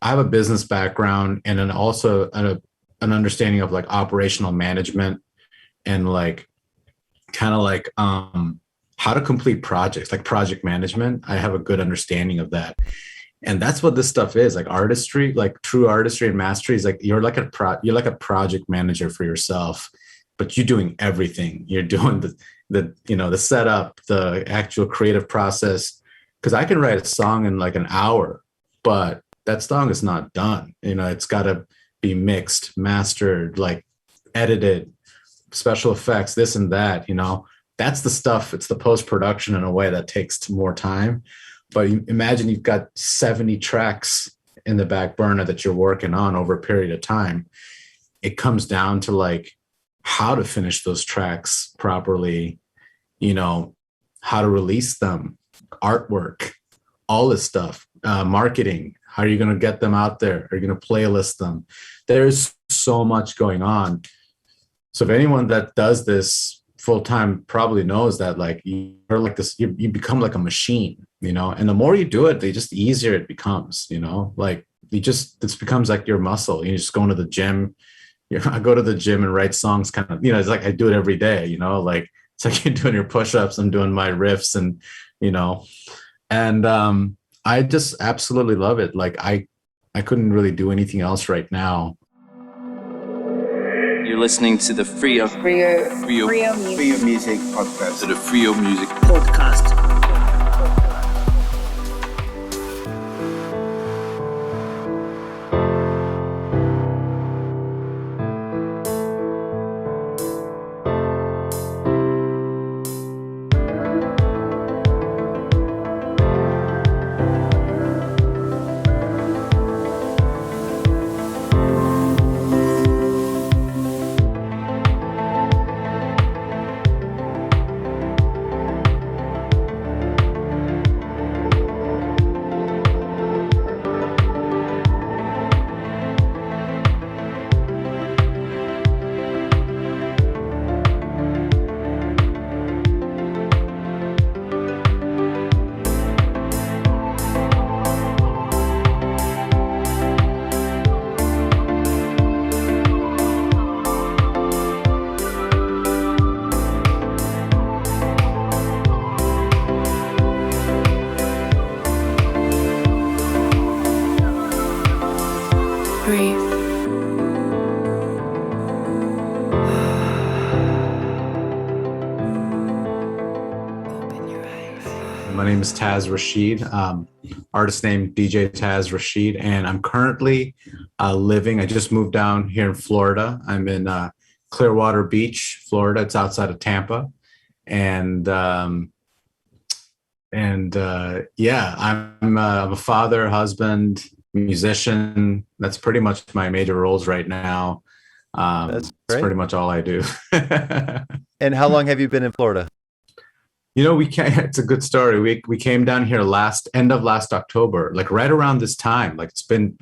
I have a business background and then also an understanding of like operational management and like kind of like how to complete projects, like project management. I have a good understanding of that. And that's what this stuff is, like artistry, like true artistry and mastery is like you're like a project manager for yourself, but you're doing everything. You're doing the setup, the actual creative process. Because I can write a song in like an hour, but that song is not done. It's got to be mixed, mastered, like edited, special effects, this and that. That's the stuff. It's the post production in a way that takes more time. But imagine you've got 70 tracks in the back burner that you're working on over a period of time. It comes down to like how to finish those tracks properly, how to release them, artwork, all this stuff, marketing. How are you going to get them out there? Are you going to playlist them? There's so much going on. So if anyone that does this full time probably knows that like you're like this, you become like a machine, and the more you do it, the just easier it becomes, like this becomes like your muscle. You just go into the gym. I go to the gym and write songs kind of, it's like I do it every day, like it's like you're doing your push-ups, I'm doing my riffs and, and I just absolutely love it. Like I couldn't really do anything else right now. You're listening to the Freio Music Podcast. To the Freio Music Podcast. My name is Taz Rashid, artist name DJ Taz Rashid, and I'm currently I just moved down here in Florida. I'm in Clearwater Beach, Florida. It's outside of Tampa. And yeah, I'm a father, husband, musician. That's pretty much my major roles right now. That's pretty much all I do. And how long have you been in Florida? It's a good story. We came down here end of last October, like right around this time. Like it's been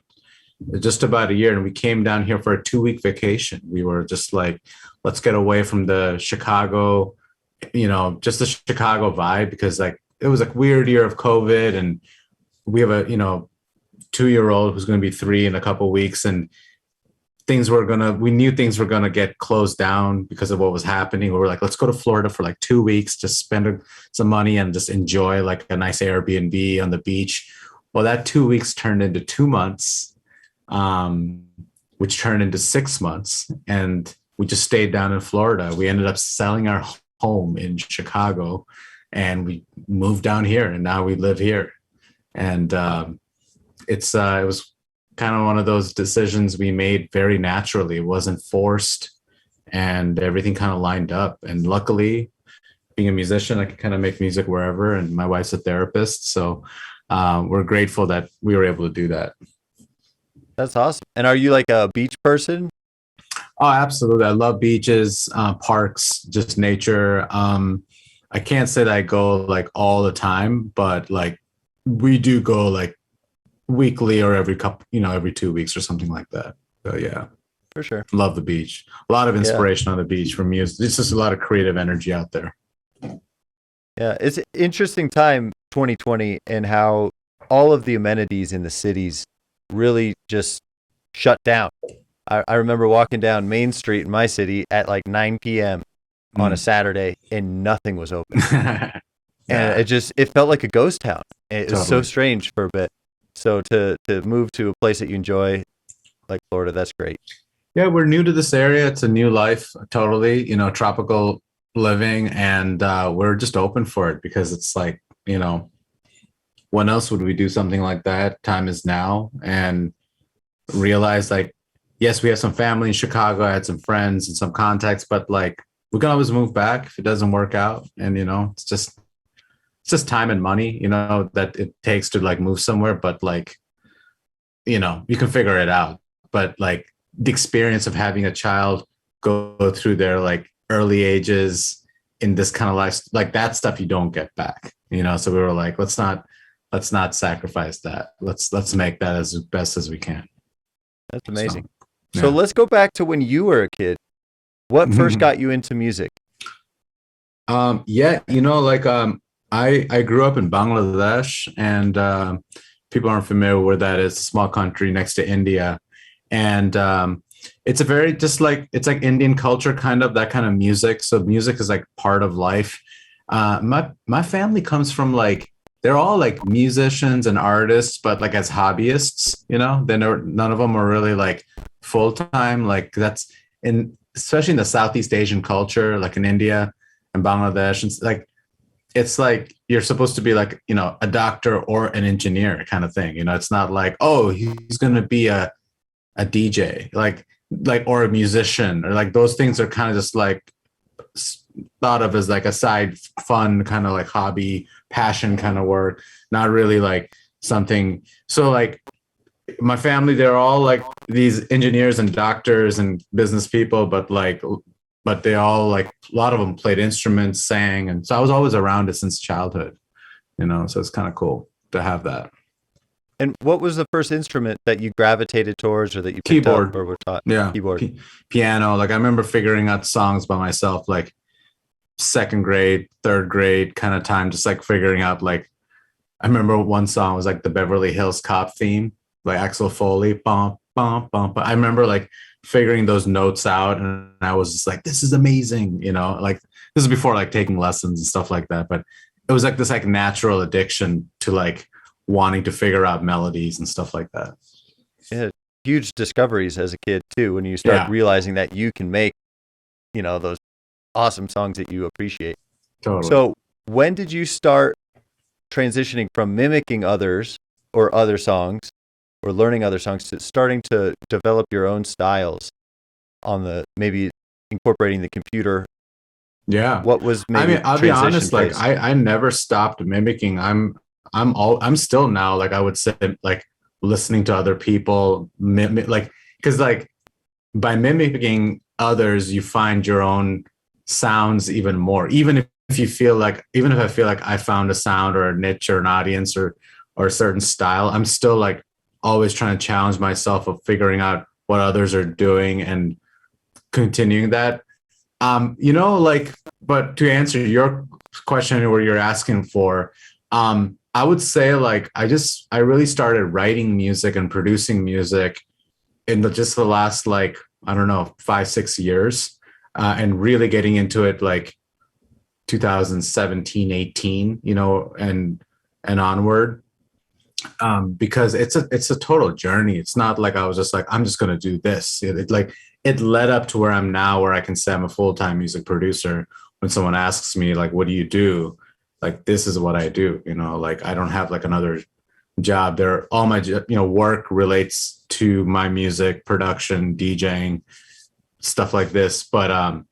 just about a year, and we came down here for a 2-week vacation. We were just like, let's get away from the Chicago, just the Chicago vibe, because like it was a weird year of COVID, and we have a 2-year-old who's going to be 3 in a couple of weeks, and we knew things were going to get closed down because of what was happening. We were like, let's go to Florida for like 2 weeks, just spend some money and just enjoy like a nice Airbnb on the beach. Well, that 2 weeks turned into 2 months, which turned into 6 months. And we just stayed down in Florida. We ended up selling our home in Chicago and we moved down here, and now we live here. And it was kind of one of those decisions we made very naturally. It wasn't forced, and everything kind of lined up. And luckily, being a musician, I can kind of make music wherever, and my wife's a therapist. So we're grateful that we were able to do that. That's awesome. And are you like a beach person? Oh, absolutely. I love beaches, parks, just nature. I can't say that I go like all the time, but like we do go like weekly or every 2 weeks or something like that. So yeah, for sure. Love the beach. A lot of inspiration on the beach from music. It's just a lot of creative energy out there. Yeah, it's an interesting time, 2020, and how all of the amenities in the cities really just shut down. I remember walking down Main Street in my city at like 9 p.m. on a Saturday, and nothing was open. And it felt like a ghost town. It was so strange for a bit. So to move to a place that you enjoy, like Florida, that's great. Yeah, we're new to this area. It's a new life, totally, tropical living, and we're just open for it because it's like, when else would we do something like that? Time is now, and realize like, yes, we have some family in Chicago. I had some friends and some contacts, but like we can always move back if it doesn't work out. And it's just time and money, that it takes to like move somewhere. But like, you can figure it out. But like the experience of having a child go through their like early ages in this kind of life, like that stuff you don't get back. So we were like, let's not sacrifice that. Let's make that as best as we can. That's amazing. So let's go back to when you were a kid. What first got you into music? I grew up in Bangladesh, and people aren't familiar with where that is. It's a small country next to India. And it's a very it's like Indian culture, kind of that kind of music. So music is like part of life. My family comes from like, they're all like musicians and artists, but like as hobbyists, none of them are really like full time. Like that's especially in the Southeast Asian culture, like in India and Bangladesh. It's like you're supposed to be like, a doctor or an engineer kind of thing. It's not like, oh, he's going to be a DJ, like, or a musician, or like those things are kind of just like thought of as like a side fun kind of like hobby, passion kind of work, not really like something. So like my family, they're all like these engineers and doctors and business people, but they all like, a lot of them played instruments, sang. And so I was always around it since childhood, so it's kind of cool to have that. And what was the first instrument that you gravitated towards, or that you picked up or were taught? Yeah. Keyboard. Piano. Like I remember figuring out songs by myself, like second grade, third grade kind of time, just like figuring out, like, I remember one song was like the Beverly Hills Cop theme, like Axel Foley, bum, bum, bum. But I remember like figuring those notes out, and I was just like, this is amazing. Like this is before like taking lessons and stuff like that. But it was like this like natural addiction to like wanting to figure out melodies and stuff like that. Yeah, huge discoveries as a kid too, when you start realizing that you can make, those awesome songs that you appreciate. Totally. So when did you start transitioning from mimicking others or other songs or learning other songs to starting to develop your own styles on the, maybe incorporating the computer? Yeah. What was maybe I'll be honest, like I never stopped mimicking. I'm still now, like I would say, like listening to other people because like by mimicking others, you find your own sounds even more. Even if I feel like I found a sound or a niche or an audience or a certain style, I'm still like always trying to challenge myself of figuring out what others are doing and continuing that. But to answer your question, where you're asking for, I would say like I really started writing music and producing music in just the last, like, I don't know, 5-6 years, and really getting into it like 2017, 18, and onward, because it's a total journey. It's not like I was just like, I'm just going to do this. It led up to where I'm now, where I can say I'm a full-time music producer. When someone asks me like, what do you do? Like, this is what I do, like I don't have like another job there. All my, work relates to my music production, DJing, stuff like this. But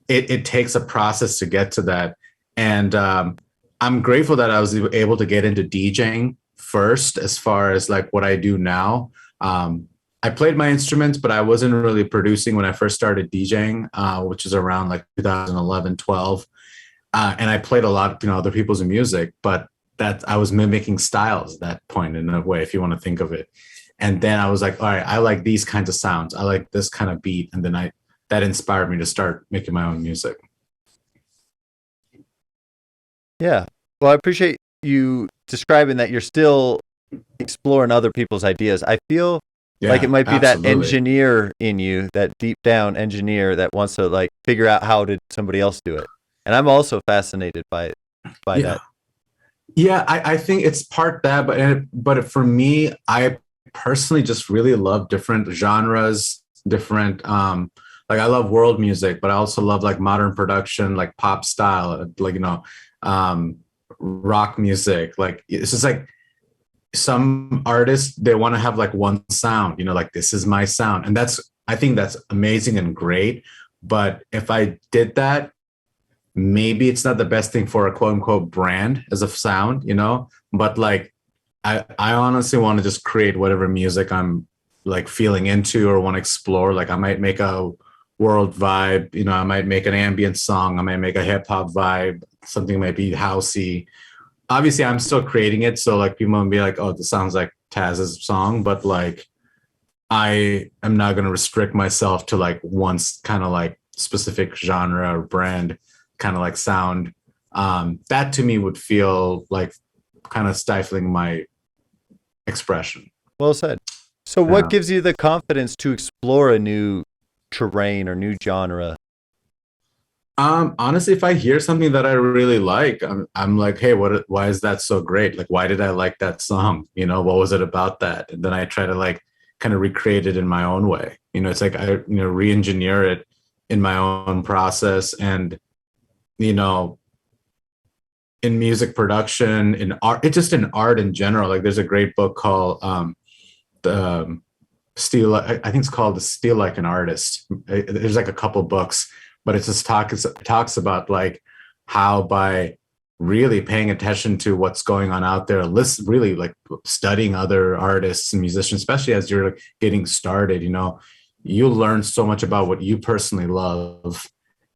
it takes a process to get to that. And I'm grateful that I was able to get into DJing first, as far as like what I do now. I played my instruments, but I wasn't really producing when I first started DJing, which is around like 2011, 12. And I played a lot of other people's music, but that I was mimicking styles at that point, in a way, if you want to think of it. And then I was like, all right, I like these kinds of sounds. I like this kind of beat. And then that inspired me to start making my own music. Yeah. Well, I appreciate you describing that you're still exploring other people's ideas. I feel like it might be that engineer in you, that deep down engineer that wants to like figure out how did somebody else do it. And I'm also fascinated by that. Yeah, I think it's part that, but for me, I personally just really love different genres, different like I love world music, but I also love like modern production, like pop style, like rock music. Like it's just like some artists, they want to have like one sound, like this is my sound. And I think that's amazing and great. But if I did that, maybe it's not the best thing for a quote unquote brand as a sound, but like, I honestly want to just create whatever music I'm like feeling into or want to explore. Like I might make a world vibe, I might make an ambient song. I might make a hip hop vibe. Something might be housey. Obviously I'm still creating it. So like people will be like, oh, this sounds like Taz's song, but like, I am not going to restrict myself to like one kind of like specific genre or brand kind of like sound. That to me would feel like kind of stifling my expression. Well said. So what gives you the confidence to explore a new terrain or new genre? Honestly, if I hear something that I really like, I'm like, hey, why is that so great? Like, why did I like that song? What was it about that? And then I try to like kind of recreate it in my own way. It's like I, re-engineer it in my own process. And, in music production, in art, it's just in art in general. Like there's a great book called the Steal. I think it's called The Steal Like an Artist. There's like a couple books, but it talks about like how by really paying attention to what's going on out there, really like studying other artists and musicians, especially as you're like getting started, you'll learn so much about what you personally love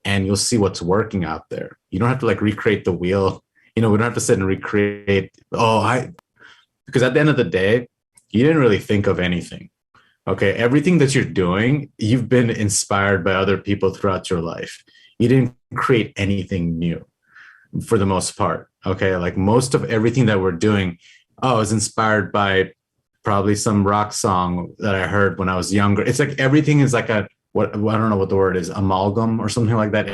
and you'll see what's working out there. You don't have to like recreate the wheel. We don't have to sit and recreate, because at the end of the day, you didn't really think of anything. Okay. Everything that you're doing, you've been inspired by other people throughout your life. You didn't create anything new for the most part. Okay. Like most of everything that we're doing, is inspired by probably some rock song that I heard when I was younger. It's like everything is like I don't know what the word is, amalgam or something like that.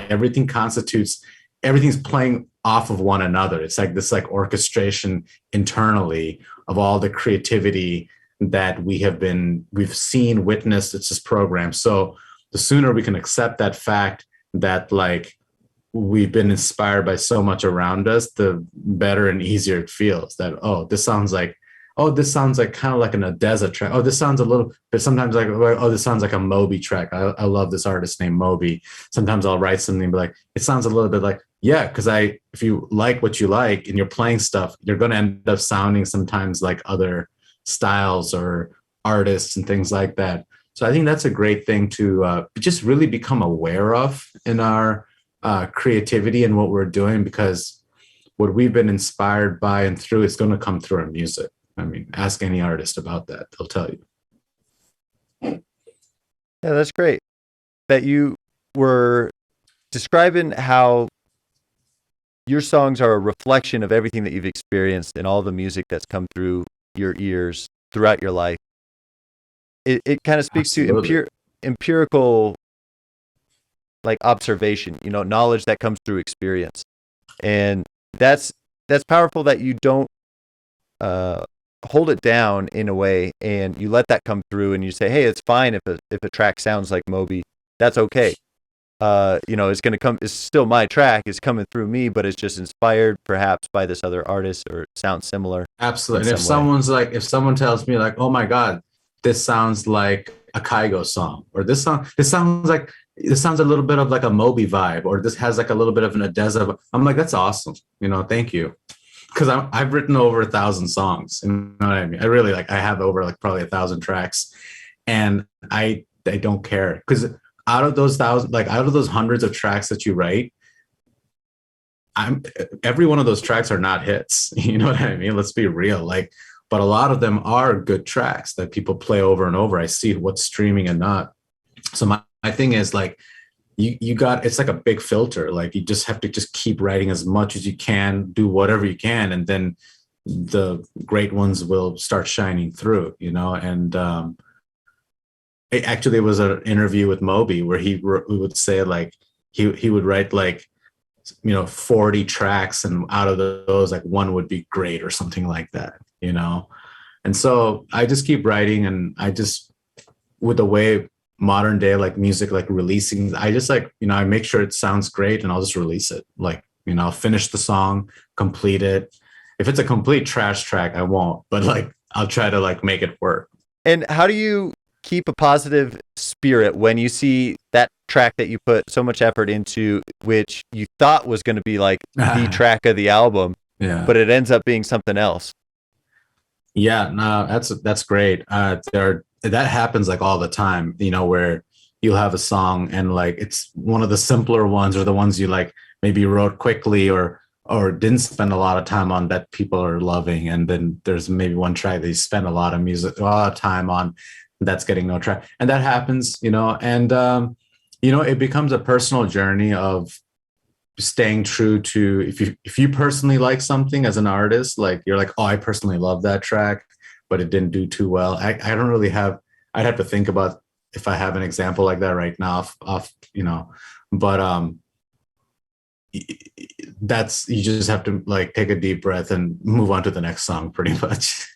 Everything's playing off of one another. It's like this like orchestration internally of all the creativity that we've seen, witnessed. It's this program. So the sooner we can accept that fact that like we've been inspired by so much around us, the better and easier it feels. That this sounds like kind of like an Odessa track. This sounds a little bit sometimes like, this sounds like a Moby track. I love this artist named Moby. Sometimes I'll write something and be like, it sounds a little bit like, yeah, because if you like what you like and you're playing stuff, you're going to end up sounding sometimes like other styles or artists and things like that. So I think that's a great thing to just really become aware of in our creativity and what we're doing, because what we've been inspired by and through, it's going to come through our music. I mean, ask any artist about that. They'll tell you. Yeah, that's great that you were describing how your songs are a reflection of everything that you've experienced and all the music that's come through your ears throughout your life. It kind of speaks to empirical like observation, knowledge that comes through experience. And that's powerful that you don't hold it down in a way and you let that come through and you say, hey, it's fine if a track sounds like Moby, that's okay. It's going to come, it's still my track, it's coming through me, but it's just inspired perhaps by this other artist or sounds similar. Absolutely. And if someone tells me like, oh my God, this sounds like a Kygo song, or this sounds a little bit of like a Moby vibe, or this has like a little bit of an Odessa. I'm like, that's awesome. Thank you. Because I've written over 1,000 songs. You know what I mean? I have over like probably 1,000 tracks, and I don't care, because out of those hundreds of tracks that you write, every one of those tracks are not hits. You know what I mean? Let's be real. But a lot of them are good tracks that people play over and over. I see what's streaming and not. So my thing is like, it's like a big filter. Like you just have to just keep writing as much as you can, do whatever you can. And then the great ones will start shining through, and it was an interview with Moby where he would say like he would write like 40 tracks, and out of those like one would be great or something like that, and so I just keep writing, and I just, with the way modern day like music like releasing, I just like I make sure it sounds great and I'll just release it, like I'll finish the song, complete it. If it's a complete trash track, I won't, but like I'll try to like make it work. And how do you keep a positive spirit when you see that track that you put so much effort into, which you thought was going to be like the track of the album, but it ends up being something else? Yeah, no, that's great. That happens like all the time, where you'll have a song and like it's one of the simpler ones, or the ones you like maybe wrote quickly or didn't spend a lot of time on, that people are loving, and then there's maybe one track that you spend a lot of time on, that's getting no track, and that happens, and it becomes a personal journey of staying true to, if you personally like something as an artist, like you're like, oh, I personally love that track, but it didn't do too well. I don't really have, I'd have to think about if I have an example like that right now off but that's, you just have to like take a deep breath and move on to the next song pretty much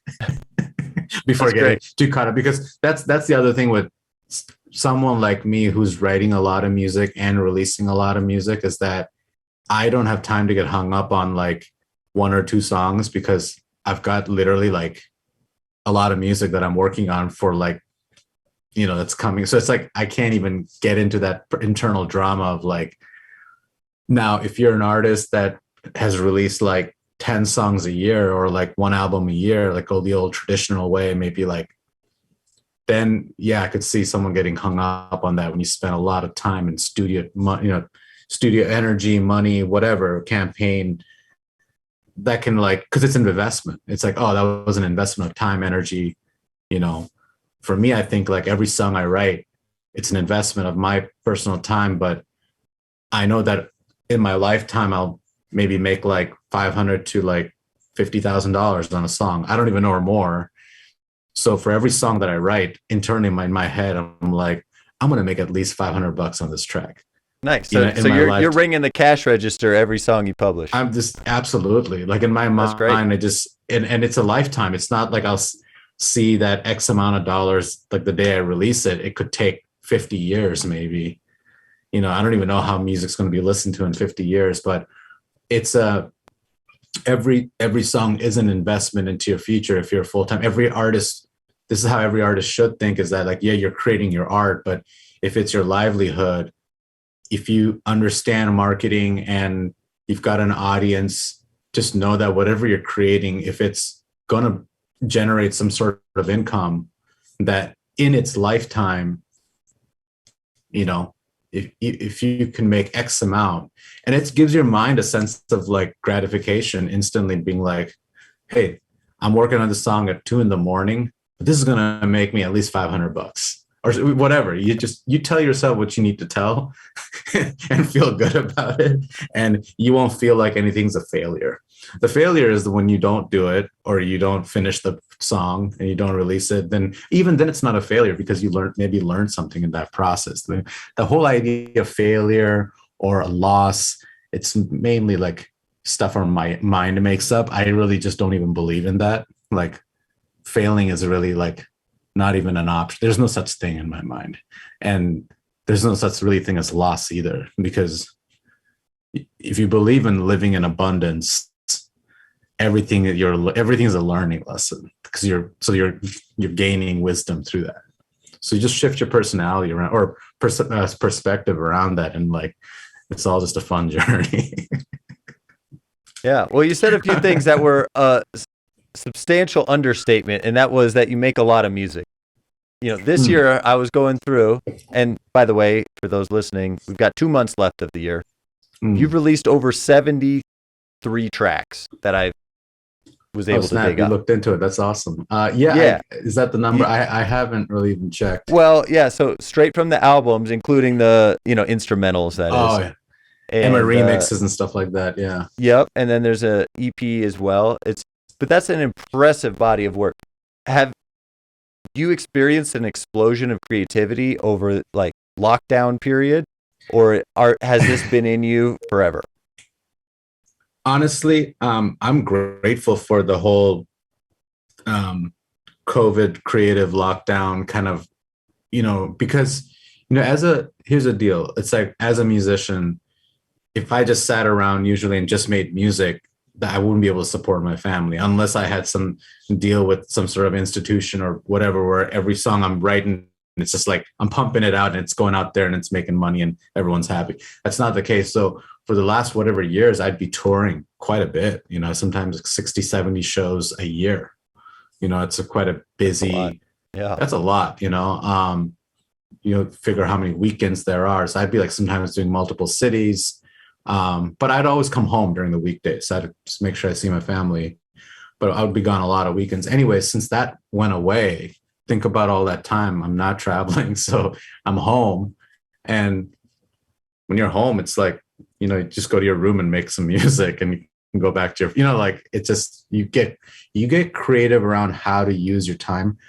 before getting too caught up, because that's the other thing with someone like me who's writing a lot of music and releasing a lot of music, is that I don't have time to get hung up on like one or two songs, because I've got literally like a lot of music that I'm working on for like, that's coming. So it's like, I can't even get into that internal drama of like, now, if you're an artist that has released like 10 songs a year or like one album a year, like go the old traditional way, maybe like, then yeah, I could see someone getting hung up on that when you spend a lot of time in studio, studio energy, money, whatever, campaign, that can like, because it's an investment. It's like, oh, that was an investment of time, energy. For me, I think like every song I write, it's an investment of my personal time, but I know that in my lifetime, I'll maybe make like $500 to like $50,000 on a song. I don't even know, or more. So for every song that I write, internally in my head, I'm like, I'm going to make at least $500 on this track. Nice. So you're ringing the cash register every song you publish. I'm just absolutely like in my mind, I just, and it's a lifetime. It's not like I'll see that X amount of dollars, like the day I release it, it could take 50 years, maybe. I don't even know how music's going to be listened to in 50 years, but it's every song is an investment into your future. If you're full-time, every artist, this is how every artist should think, is that like, yeah, you're creating your art, but if it's your livelihood, if you understand marketing and you've got an audience, just know that whatever you're creating, if it's going to generate some sort of income, that in its lifetime, if you can make X amount, and it gives your mind a sense of like gratification instantly, being like, hey, I'm working on this song at 2 a.m, but this is going to make me at least $500 or whatever. You tell yourself what you need to tell and feel good about it. And you won't feel like anything's a failure. The failure is when you don't do it, or you don't finish the song and you don't release it. Then even then it's not a failure, because you learned something in that process. The whole idea of failure or a loss, it's mainly like stuff our mind makes up. I really just don't even believe in that. Like failing is really like not even an option. There's no such thing in my mind. And there's no such really thing as loss either, because if you believe in living in abundance, everything is a learning lesson, because you're gaining wisdom through that. So you just shift your personality around, or perspective around that, and like it's all just a fun journey. Yeah. Well, you said a few things that were substantial understatement, and that was that you make a lot of music. This year I was going through, and by the way, for those listening, we've got 2 months left of the year. You've released over 73 tracks that I was able to dig up. You up. looked into it. That's awesome. Yeah. Is that the number? I haven't really even checked. Well, yeah. So straight from the albums, including the instrumentals. That is. Yeah. And my remixes and stuff like that. Yeah. Yep. And then there's a EP as well. It's but that's an impressive body of work. Have you experienced an explosion of creativity over like lockdown period, or has this been in you forever? Honestly, I'm grateful for the whole COVID creative lockdown kind of, because, here's the deal. It's like, as a musician, if I just sat around usually and just made music, that I wouldn't be able to support my family unless I had some deal with some sort of institution or whatever, where every song I'm writing, it's just like I'm pumping it out and it's going out there and it's making money and everyone's happy. That's not the case. So for the last whatever years, I'd be touring quite a bit, sometimes 60, 70 shows a year. It's quite a busy, that's a lot, figure how many weekends there are. So I'd be like sometimes doing multiple cities. But I'd always come home during the weekdays. So I'd just make sure I see my family, but I would be gone a lot of weekends. Anyway, since that went away, think about all that time I'm not traveling. So I'm home. And when you're home, it's like, you just go to your room and make some music and you can go back to your, like it's just, you get creative around how to use your time,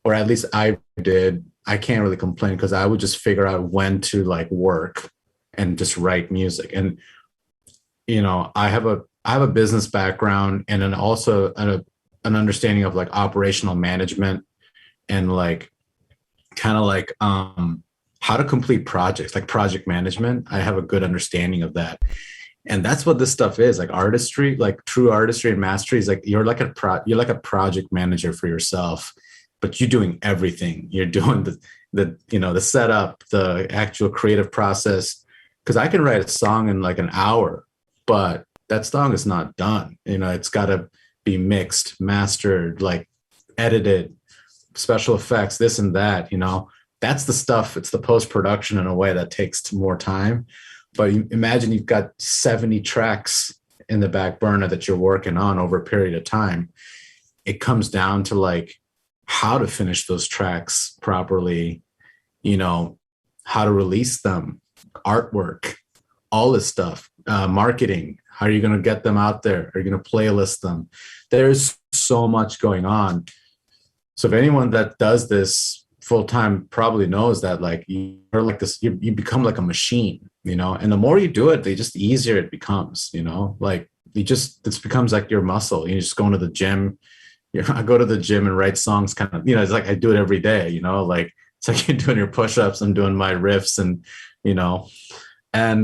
or at least I did. I can't really complain because I would just figure out when to like work and just write music. And, I have a business background and then also an understanding of like operational management and like kind of like how to complete projects, like project management. I have a good understanding of that. And that's what this stuff is, like artistry, like true artistry and mastery is like, you're like a project manager for yourself, but you're doing everything. You're doing the setup, the actual creative process. Because I can write a song in like an hour, but that song is not done. It's got to be mixed, mastered, like edited, special effects, this and that. That's the stuff. It's the post-production in a way that takes more time. But imagine you've got 70 tracks in the back burner that you're working on over a period of time. It comes down to like how to finish those tracks properly, how to release them, artwork, all this stuff, marketing. How are you going to get them out there? Are you going to playlist them? There's so much going on. So if anyone that does this full-time probably knows that like you're like this, you become like a machine, and the more you do it, the just easier it becomes, like this becomes like your muscle. You just go into the gym. I go to the gym and write songs kind of, it's like I do it every day, like it's like you're doing your push-ups, I'm doing my riffs and, and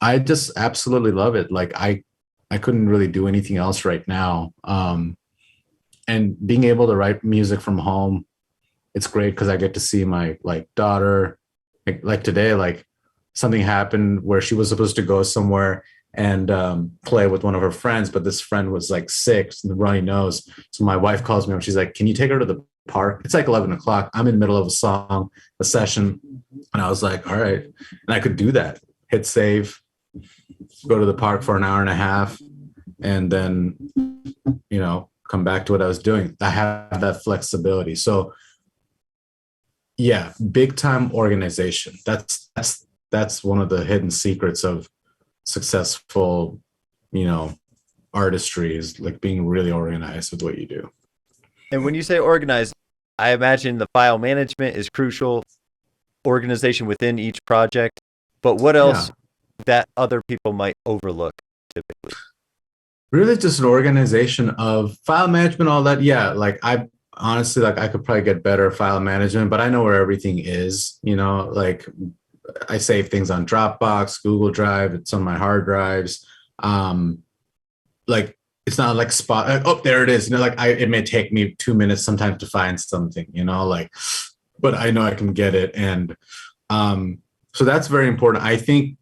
I just absolutely love it. Like I couldn't really do anything else right now. And being able to write music from home, it's great because I get to see my like daughter, like today, like something happened where she was supposed to go somewhere and play with one of her friends, but this friend was like sick, the runny nose. So my wife calls me up. She's like, "Can you take her to the park?" It's like 11 o'clock. I'm in the middle of a session. And I was like, all right. And I could do that. Hit save, go to the park for an hour and a half, and then, come back to what I was doing. I have that flexibility. So yeah, big time organization. That's one of the hidden secrets of successful, artistry, is like being really organized with what you do. And when you say organized, I imagine the file management is crucial, organization within each project, but what else that other people might overlook typically? Really just an organization of file management, all that. Yeah, like I honestly, like I could probably get better file management, but I know where everything is, like I save things on Dropbox, Google Drive, it's on my hard drives. Like it's not like oh, there it is. Like it may take me 2 minutes sometimes to find something, like, but I know I can get it. And so that's very important. I think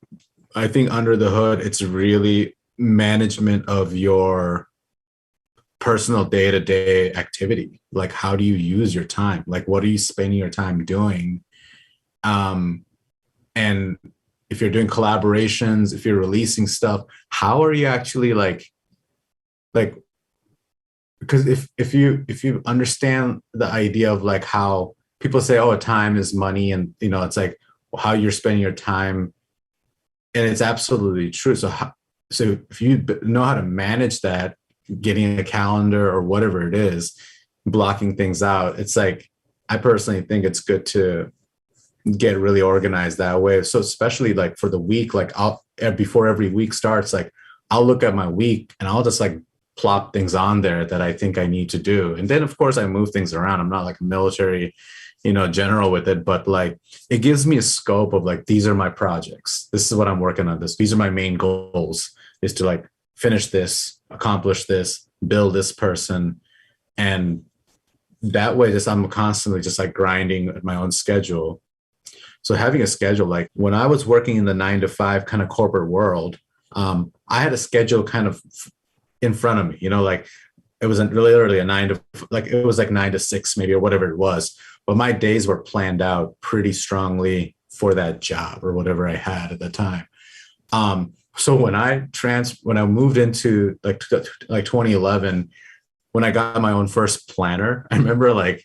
under the hood, it's really management of your personal day-to-day activity. Like, how do you use your time? Like, what are you spending your time doing? And if you're doing collaborations, if you're releasing stuff, how are you actually like, because if you understand the idea of like how people say, oh, time is money, and it's like how you're spending your time, and it's absolutely true. So if you know how to manage that, getting a calendar or whatever it is, blocking things out. It's like, I personally think it's good to get really organized that way. So especially like for the week, like before every week starts, like I'll look at my week and I'll just like plop things on there that I think I need to do. And then of course I move things around. I'm not like a military, general with it, but like it gives me a scope of like, these are my projects. This is what I'm working on. These are my main goals, is to like finish this, accomplish this, build this person. And that way, just I'm constantly just like grinding at my own schedule. So having a schedule, like when I was working in the 9 to 5 kind of corporate world, I had a schedule kind of in front of me, like it wasn't really literally it was like 9 to 6 maybe, or whatever it was. But my days were planned out pretty strongly for that job or whatever I had at the time. So when I moved into like 2011, when I got my own first planner, I remember like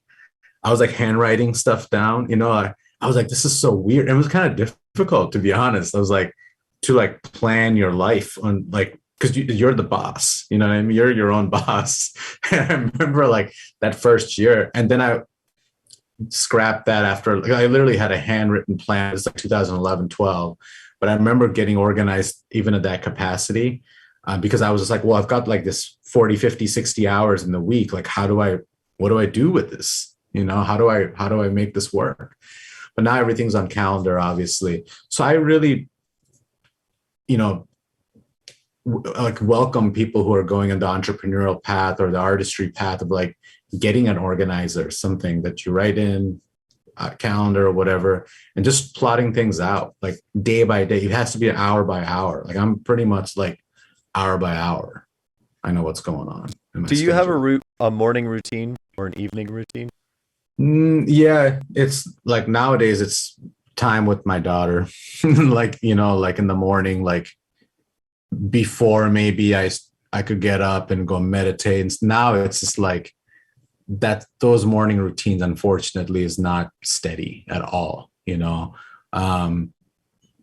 I was like handwriting stuff down. I was like, this is so weird. It was kind of difficult, to be honest. I was like, to like plan your life on like, because you're the boss, you know what I mean? You're your own boss. And I remember like that first year, and then I scrapped that after, like, I literally had a handwritten plan. It's like 2011, 12. But I remember getting organized even at that capacity, because I was just like, well, I've got like this 40, 50, 60 hours in the week. Like, what do I do with this? How do I make this work? But now everything's on calendar, obviously. So I really, like welcome people who are going on the entrepreneurial path or the artistry path of like getting an organizer, something that you write in a calendar or whatever, and just plotting things out like day by day. It has to be an hour by hour. Like I'm pretty much like hour by hour. I know what's going on. Do you have a morning routine or an evening routine? Yeah, it's like nowadays it's time with my daughter. Like, like in the morning, like before maybe I could get up and go meditate. And now it's just like that, those morning routines, unfortunately, is not steady at all.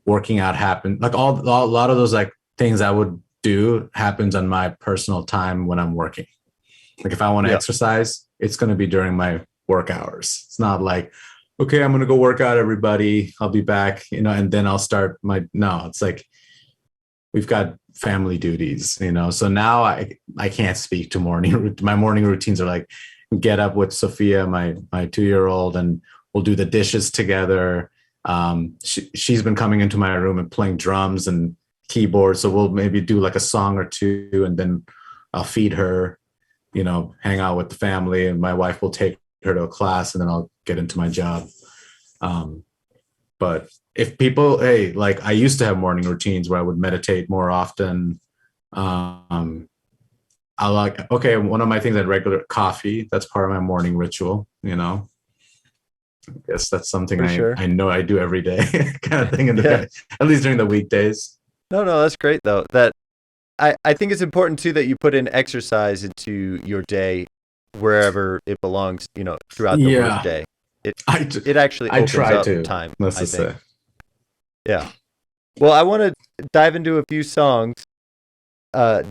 Working out happens, like a lot of those like things I would do happens on my personal time when I'm working. Like if I want to exercise, it's going to be during my work hours. It's not like, okay, I'm going to go work out, everybody, I'll be back, and then I'll start no, it's like, we've got family duties, so now I can't speak to my morning routines are like, get up with Sophia, my 2-year-old, and we'll do the dishes together. She's been coming into my room and playing drums and keyboard, so we'll maybe do like a song or two, and then I'll feed her, hang out with the family, and my wife will take her to a class, and then I'll get into my job. But if people, like I used to have morning routines where I would meditate more often. I like, one of my things at regular coffee, that's part of my morning ritual, I guess that's something I know I do every day kind of thing, at least during the weekdays. No, that's great though. That I think it's important too that you put in exercise into your day wherever it belongs, throughout the work day. It actually opens up time, I think. Say. Yeah. Well, I want to dive into a few songs.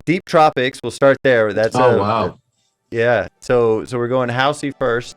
Deep Tropics, we'll start there. That's wow. Yeah. So we're going housey first.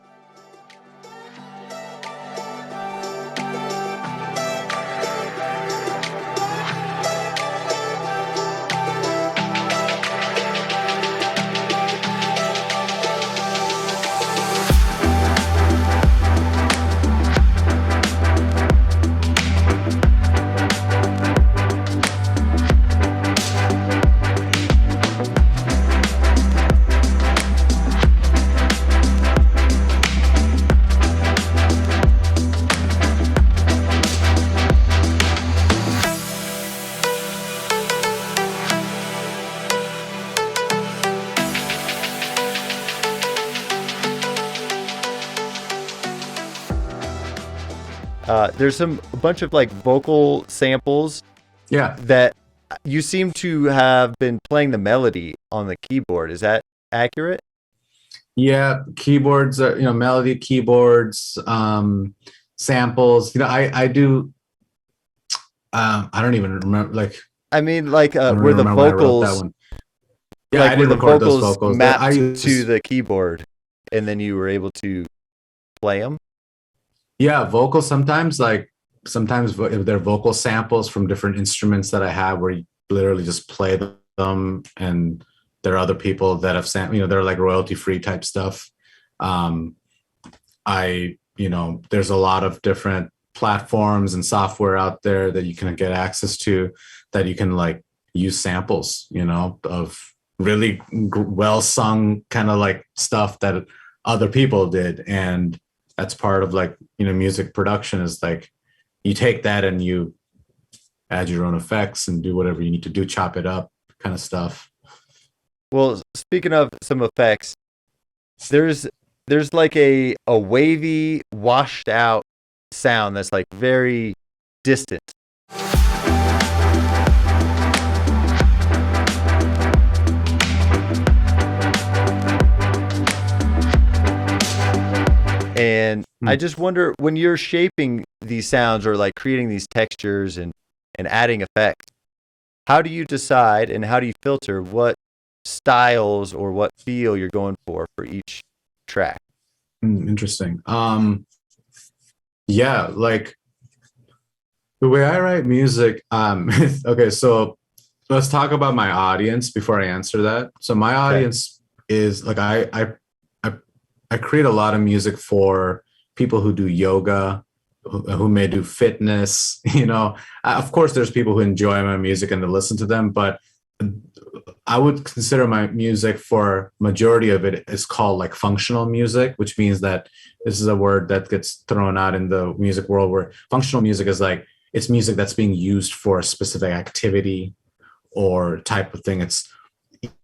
There's a bunch of like vocal samples. Yeah. That you seem to have been playing the melody on the keyboard. Is that accurate? Yeah, keyboards are, melody, keyboards, samples. I do. I don't even remember. Like, I mean, like where the vocals. Yeah, like I were didn't the record those vocals vocals. mapped I use, to the keyboard, and then you were able to play them? yeah, vocals sometimes, like sometimes if they're vocal samples from different instruments that I have where you literally just play them, and there are other people that have they're like royalty free type stuff. Um, there's a lot of different platforms and software out there that you can get access to that you can like use samples, of really well sung kind of like stuff that other people did. And that's part of like, music production is like you take that and you add your own effects and do whatever you need to do, chop it up kind of stuff. Well, speaking of some effects, there's like a wavy, washed out sound that's like very distant. And I just wonder, when you're shaping these sounds or like creating these textures and adding effects, how do you decide and how do you filter what styles or what feel you're going for each track? Interesting. Yeah, like the way I write music, okay, so let's talk about my audience before I answer that. So my audience is like I create a lot of music for people who do yoga, who may do fitness. Of course, there's people who enjoy my music and to listen to them, but I would consider my music, for majority of it, is called like functional music, which means that this is a word that gets thrown out in the music world, where functional music is like, it's music that's being used for a specific activity or type of thing. It's,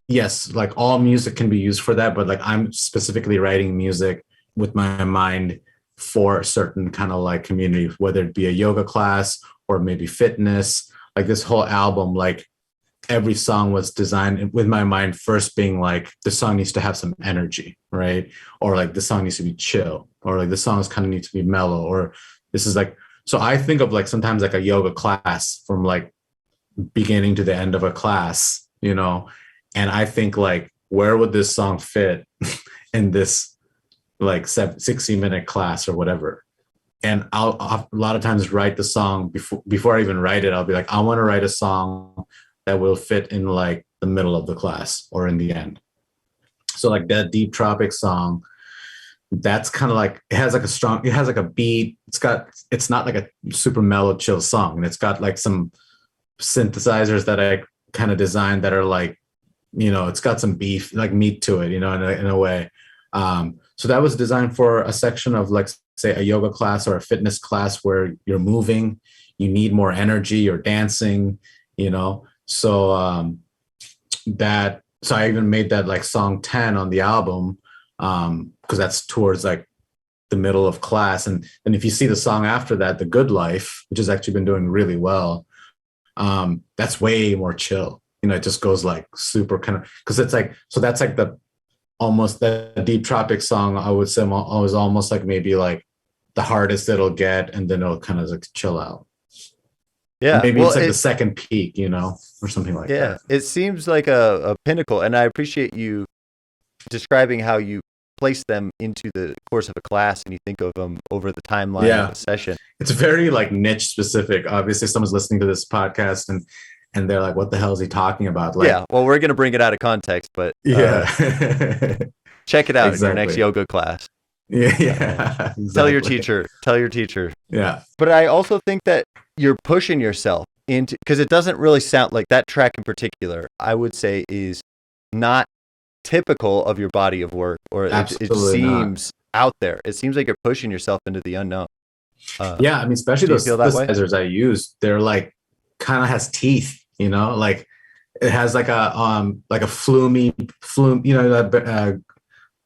yes, like all music can be used for that, but like I'm specifically writing music with my mind for a certain kind of like community, whether it be a yoga class or maybe fitness. Like this whole album, like every song was designed with my mind first being like, the song needs to have some energy, right? Or like the song needs to be chill, or like the songs kind of need to be mellow, or this is like, so I think of like sometimes like a yoga class from like beginning to the end of a class, and I think like, where would this song fit in this like 60-minute class or whatever? And I'll a lot of times write the song before I even write it. I'll be like, I want to write a song that will fit in like the middle of the class or in the end. So like that Deep Tropic song, that's kind of like, it has like a beat. It's not like a super mellow, chill song. And it's got like some synthesizers that I kind of designed that are like, it's got some beef, like meat to it, in a way. So that was designed for a section of like, say, a yoga class or a fitness class where you're moving, you need more energy, you're dancing, So I even made that like song 10 on the album, because that's towards like the middle of class. And if you see the song after that, The Good Life, which has actually been doing really well, that's way more chill. It just goes like super kind of, because it's like, so that's like almost the Deep Tropic song, I would say was almost like maybe like the hardest it'll get, and then it'll kind of like chill out. Yeah, maybe it's like the second peak, or something like that. Yeah, it seems like a pinnacle, and I appreciate you describing how you place them into the course of a class and you think of them over the timeline of a session. It's very like niche specific. Obviously, someone's listening to this podcast and they're like, what the hell is he talking about? Like, yeah, well, we're going to bring it out of context, but check it out in your next yoga class. Yeah, exactly. Tell your teacher. Yeah. But I also think that you're pushing yourself into, because it doesn't really sound like that track in particular, I would say, is not typical of your body of work, or it seems out there. It seems like you're pushing yourself into the unknown. Yeah, I mean, especially those synthesizers I use, they're like, kind of has teeth, like it has like a flume,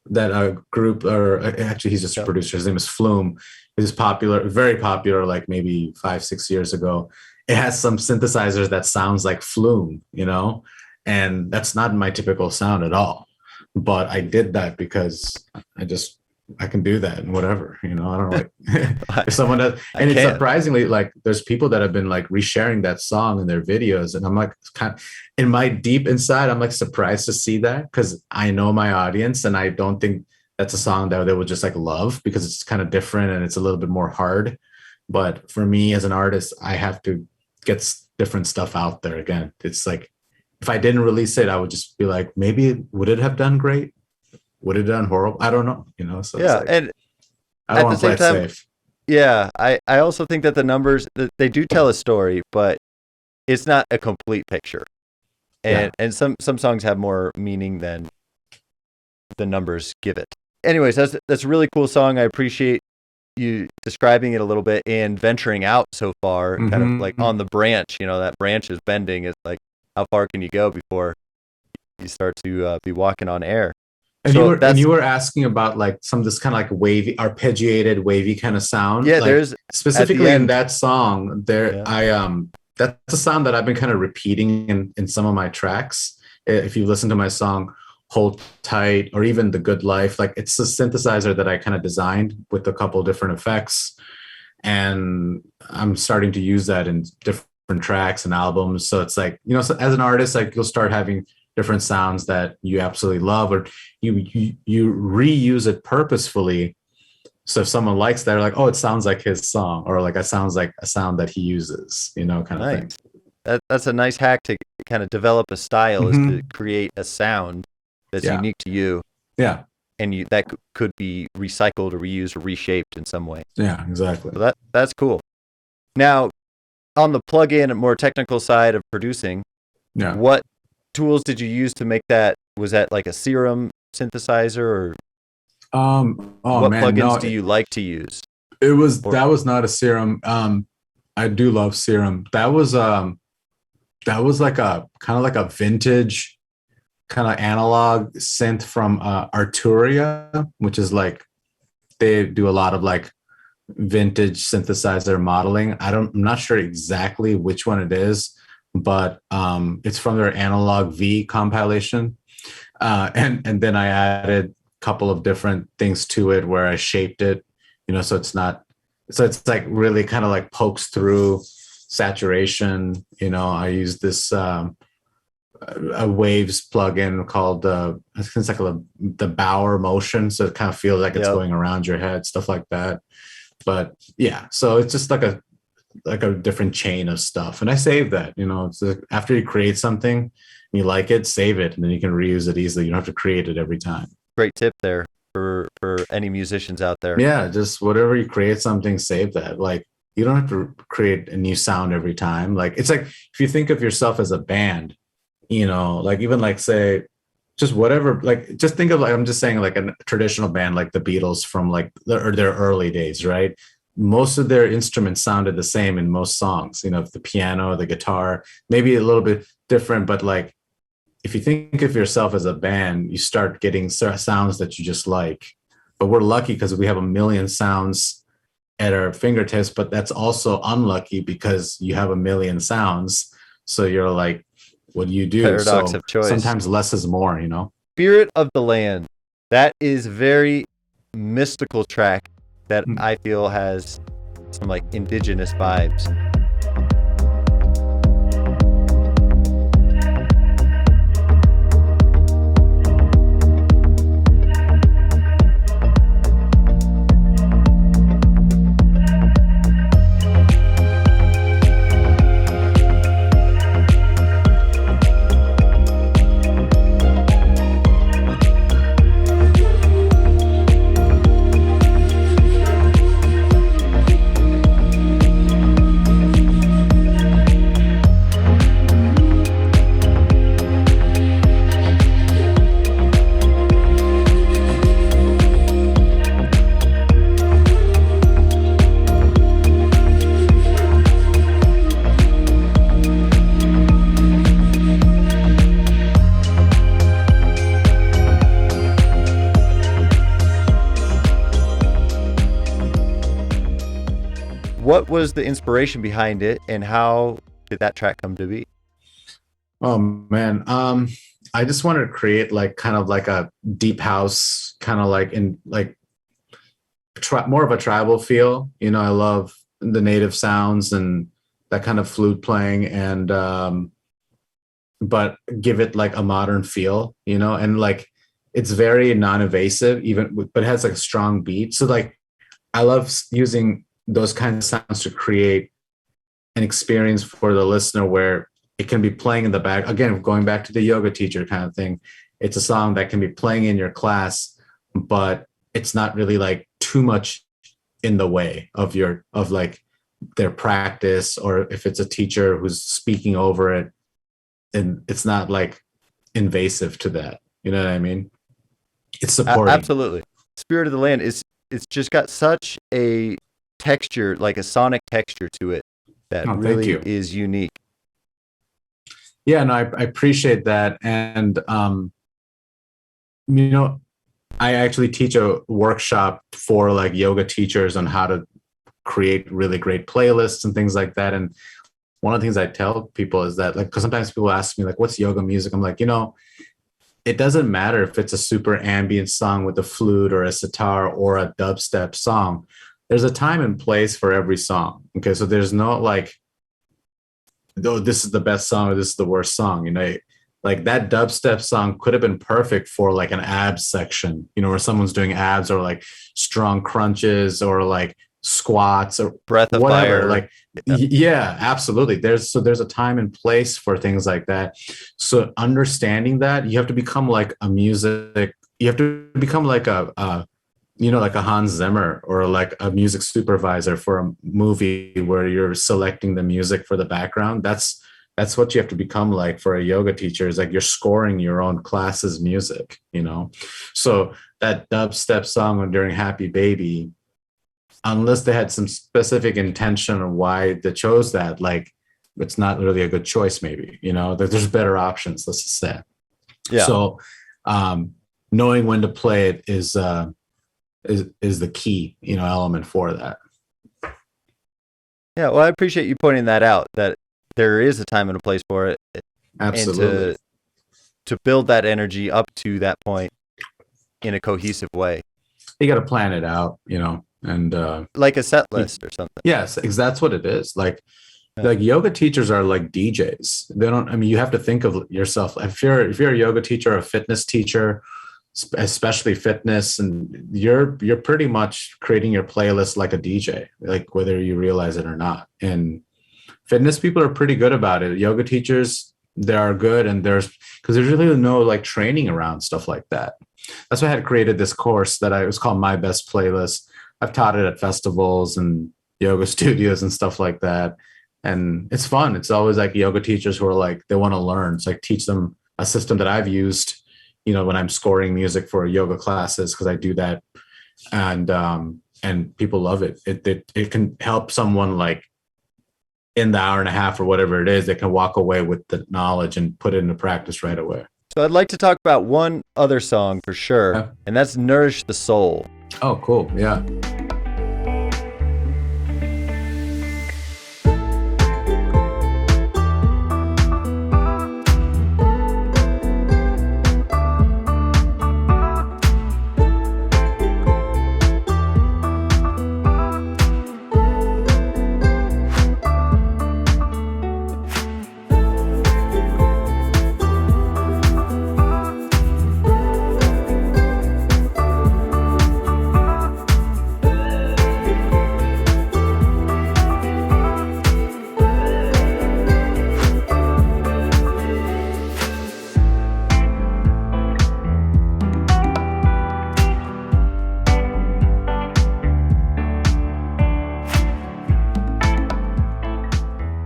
that group, or actually he's just a producer. His name is Flume. He's popular, very popular, like maybe 5-6 years ago. It has some synthesizers that sounds like Flume, and that's not my typical sound at all. But I did that because I just I can do that and whatever, I don't know, like if someone does, I and it's can. surprisingly like there's people that have been like resharing that song in their videos, and I'm like kind of in my deep inside, I'm like surprised to see that because I know my audience, and I don't think that's a song that they would just like love because it's kind of different and it's a little bit more hard. But for me as an artist, I have to get different stuff out there. Again, it's like if I didn't release it, I would just be like, maybe would it have done great? Would it have done horrible? I don't know, So it's Yeah, like and I don't at want the to play same it time, safe. yeah, I also think that the numbers they do tell a story, but it's not a complete picture. Yeah. And some songs have more meaning than the numbers give it. Anyways, that's a really cool song. I appreciate you describing it a little bit and venturing out so far, kind of like on the branch. That branch is bending. It's like how far can you go before you start to be walking on air? And So you were asking about like some of this kind of like wavy, arpeggiated, wavy kind of sound. Yeah, like there's specifically in end. that song there, Yeah. that's a sound that I've been kind of repeating in some of my tracks. If you listen to my song Hold Tight or even The Good Life, like it's a synthesizer that I kind of designed with a couple different effects, and I'm starting to use that in different tracks and albums. So it's like, so as an artist, like you'll start having different sounds that you absolutely love, or you reuse it purposefully. So if someone likes that, they're like, oh, it sounds like his song, or like it sounds like a sound that he uses, kind of thing. That's a nice hack to kind of develop a style, is to create a sound that's unique to you. Yeah. And that could be recycled or reused or reshaped in some way. Yeah, exactly. So that's cool. Now, on the plug-in and more technical side of producing, what tools did you use to make that? Was that like a Serum synthesizer, or what plugins do you like to use? That was not a Serum. I do love Serum. That was like a kind of like a vintage kind of analog synth from Arturia, which is like they do a lot of like vintage synthesizer modeling. I'm not sure exactly which one it is, but it's from their Analog V compilation. And then I added a couple of different things to it where I shaped it, so it's like really kind of like pokes through saturation. I use this a Waves plugin called it's like the Bauer Motion, so it kind of feels like it's going around your head, stuff like that. But yeah, so it's just like a different chain of stuff, and I save that. It's like after you create something and you like it, save it, and then you can reuse it easily. You don't have to create it every time. Great tip there for any musicians out there. Yeah, just whatever you create something, save that. Like you don't have to create a new sound every time. Like it's like if you think of yourself as a band, like even like say just whatever, like just think of like, I'm just saying like a traditional band like the Beatles from like their early days, right? Most of their instruments sounded the same in most songs, the piano, the guitar, maybe a little bit different, but like if you think of yourself as a band, you start getting sounds that you just like. But we're lucky because we have a million sounds at our fingertips, but that's also unlucky because you have a million sounds. So you're like, what do you do? Paradox of choice. Sometimes less is more, Spirit of the Land. That is very mystical track that I feel has some like indigenous vibes. What was the inspiration behind it, and how did that track come to be? Oh man, I just wanted to create like kind of like a deep house, kind of like in like more of a tribal feel. You know, I love the native sounds and that kind of flute playing, and but give it like a modern feel, you know, and like it's very non-invasive, but it has like a strong beat. So like I love using those kinds of sounds to create an experience for the listener where it can be playing in the back. Again, going back to the yoga teacher kind of thing, it's a song that can be playing in your class, but it's not really like too much in the way of like their practice, or if it's a teacher who's speaking over it, and it's not like invasive to that. You know what I mean? It's supporting. Absolutely. Spirit of the Land it's just got such a texture, like a sonic texture to it that really is unique. Yeah, no, I appreciate that. And you know, I actually teach a workshop for like yoga teachers on how to create really great playlists and things like that. And one of the things I tell people is that, like, because sometimes people ask me like, what's yoga music? I'm like, you know, it doesn't matter if it's a super ambient song with a flute or a sitar or a dubstep song. There's a time and place for every song. Okay. So there's no like, oh, this is the best song or this is the worst song. You know, like that dubstep song could have been perfect for like an abs section, you know, where someone's doing abs or like strong crunches or like squats or breath of whatever. fire. Like, yeah, absolutely. There's a time and place for things like that. So understanding that, you have to become like you have to become like like a Hans Zimmer or like a music supervisor for a movie where you're selecting the music for the background. That's what you have to become like for a yoga teacher, is like you're scoring your own class's music, you know? So that dubstep song during Happy Baby, unless they had some specific intention of why they chose that, like it's not really a good choice, maybe, you know, there's better options, let's just say. Yeah. So knowing when to play it is the key, you know, element for that. Yeah. Well, I appreciate you pointing that out, that there is a time and a place for it. Absolutely. And to build that energy up to that point in a cohesive way. You got to plan it out, you know, and like a set list or something. Yes, that's what it is. Like yoga teachers are like DJs. They don't, I mean, you have to think of yourself. If you're a yoga teacher or a fitness teacher, especially fitness, and you're pretty much creating your playlist like a DJ, like whether you realize it or not. And fitness people are pretty good about it. Yoga teachers, they are good, and because there's really no like training around stuff like that. That's why I had created this course that it was called My Best Playlist. I've taught it at festivals and yoga studios and stuff like that. And it's fun. It's always like yoga teachers who are like, they want to learn. So I teach them a system that I've used, you know, when I'm scoring music for yoga classes, because I do that. And people love it. It can help someone like in the hour and a half or whatever it is, they can walk away with the knowledge and put it into practice right away. So I'd like to talk about one other song for sure, and that's Nourish the Soul. Oh, cool. Yeah.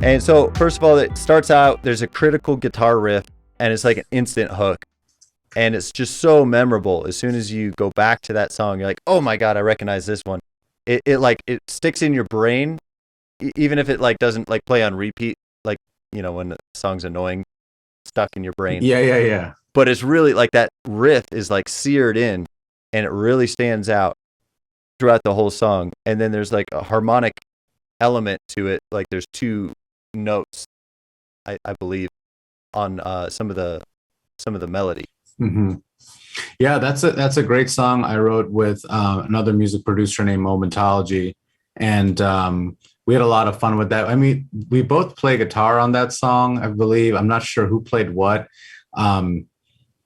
And so, first of all, it starts out, there's a critical guitar riff, and it's like an instant hook. And it's just so memorable. As soon as you go back to that song, you're like, oh my God, I recognize this one. It sticks in your brain, even if it like doesn't like play on repeat, like, you know, when the song's annoying, stuck in your brain. Yeah. But it's really like that riff is like seared in, and it really stands out throughout the whole song. And then there's like a harmonic element to it. Like there's two notes, I believe, on some of the melody. Mm-hmm. Yeah, that's a great song I wrote with another music producer named Momentology, and we had a lot of fun with that. I mean, we both play guitar on that song, I believe. I'm not sure who played what, um,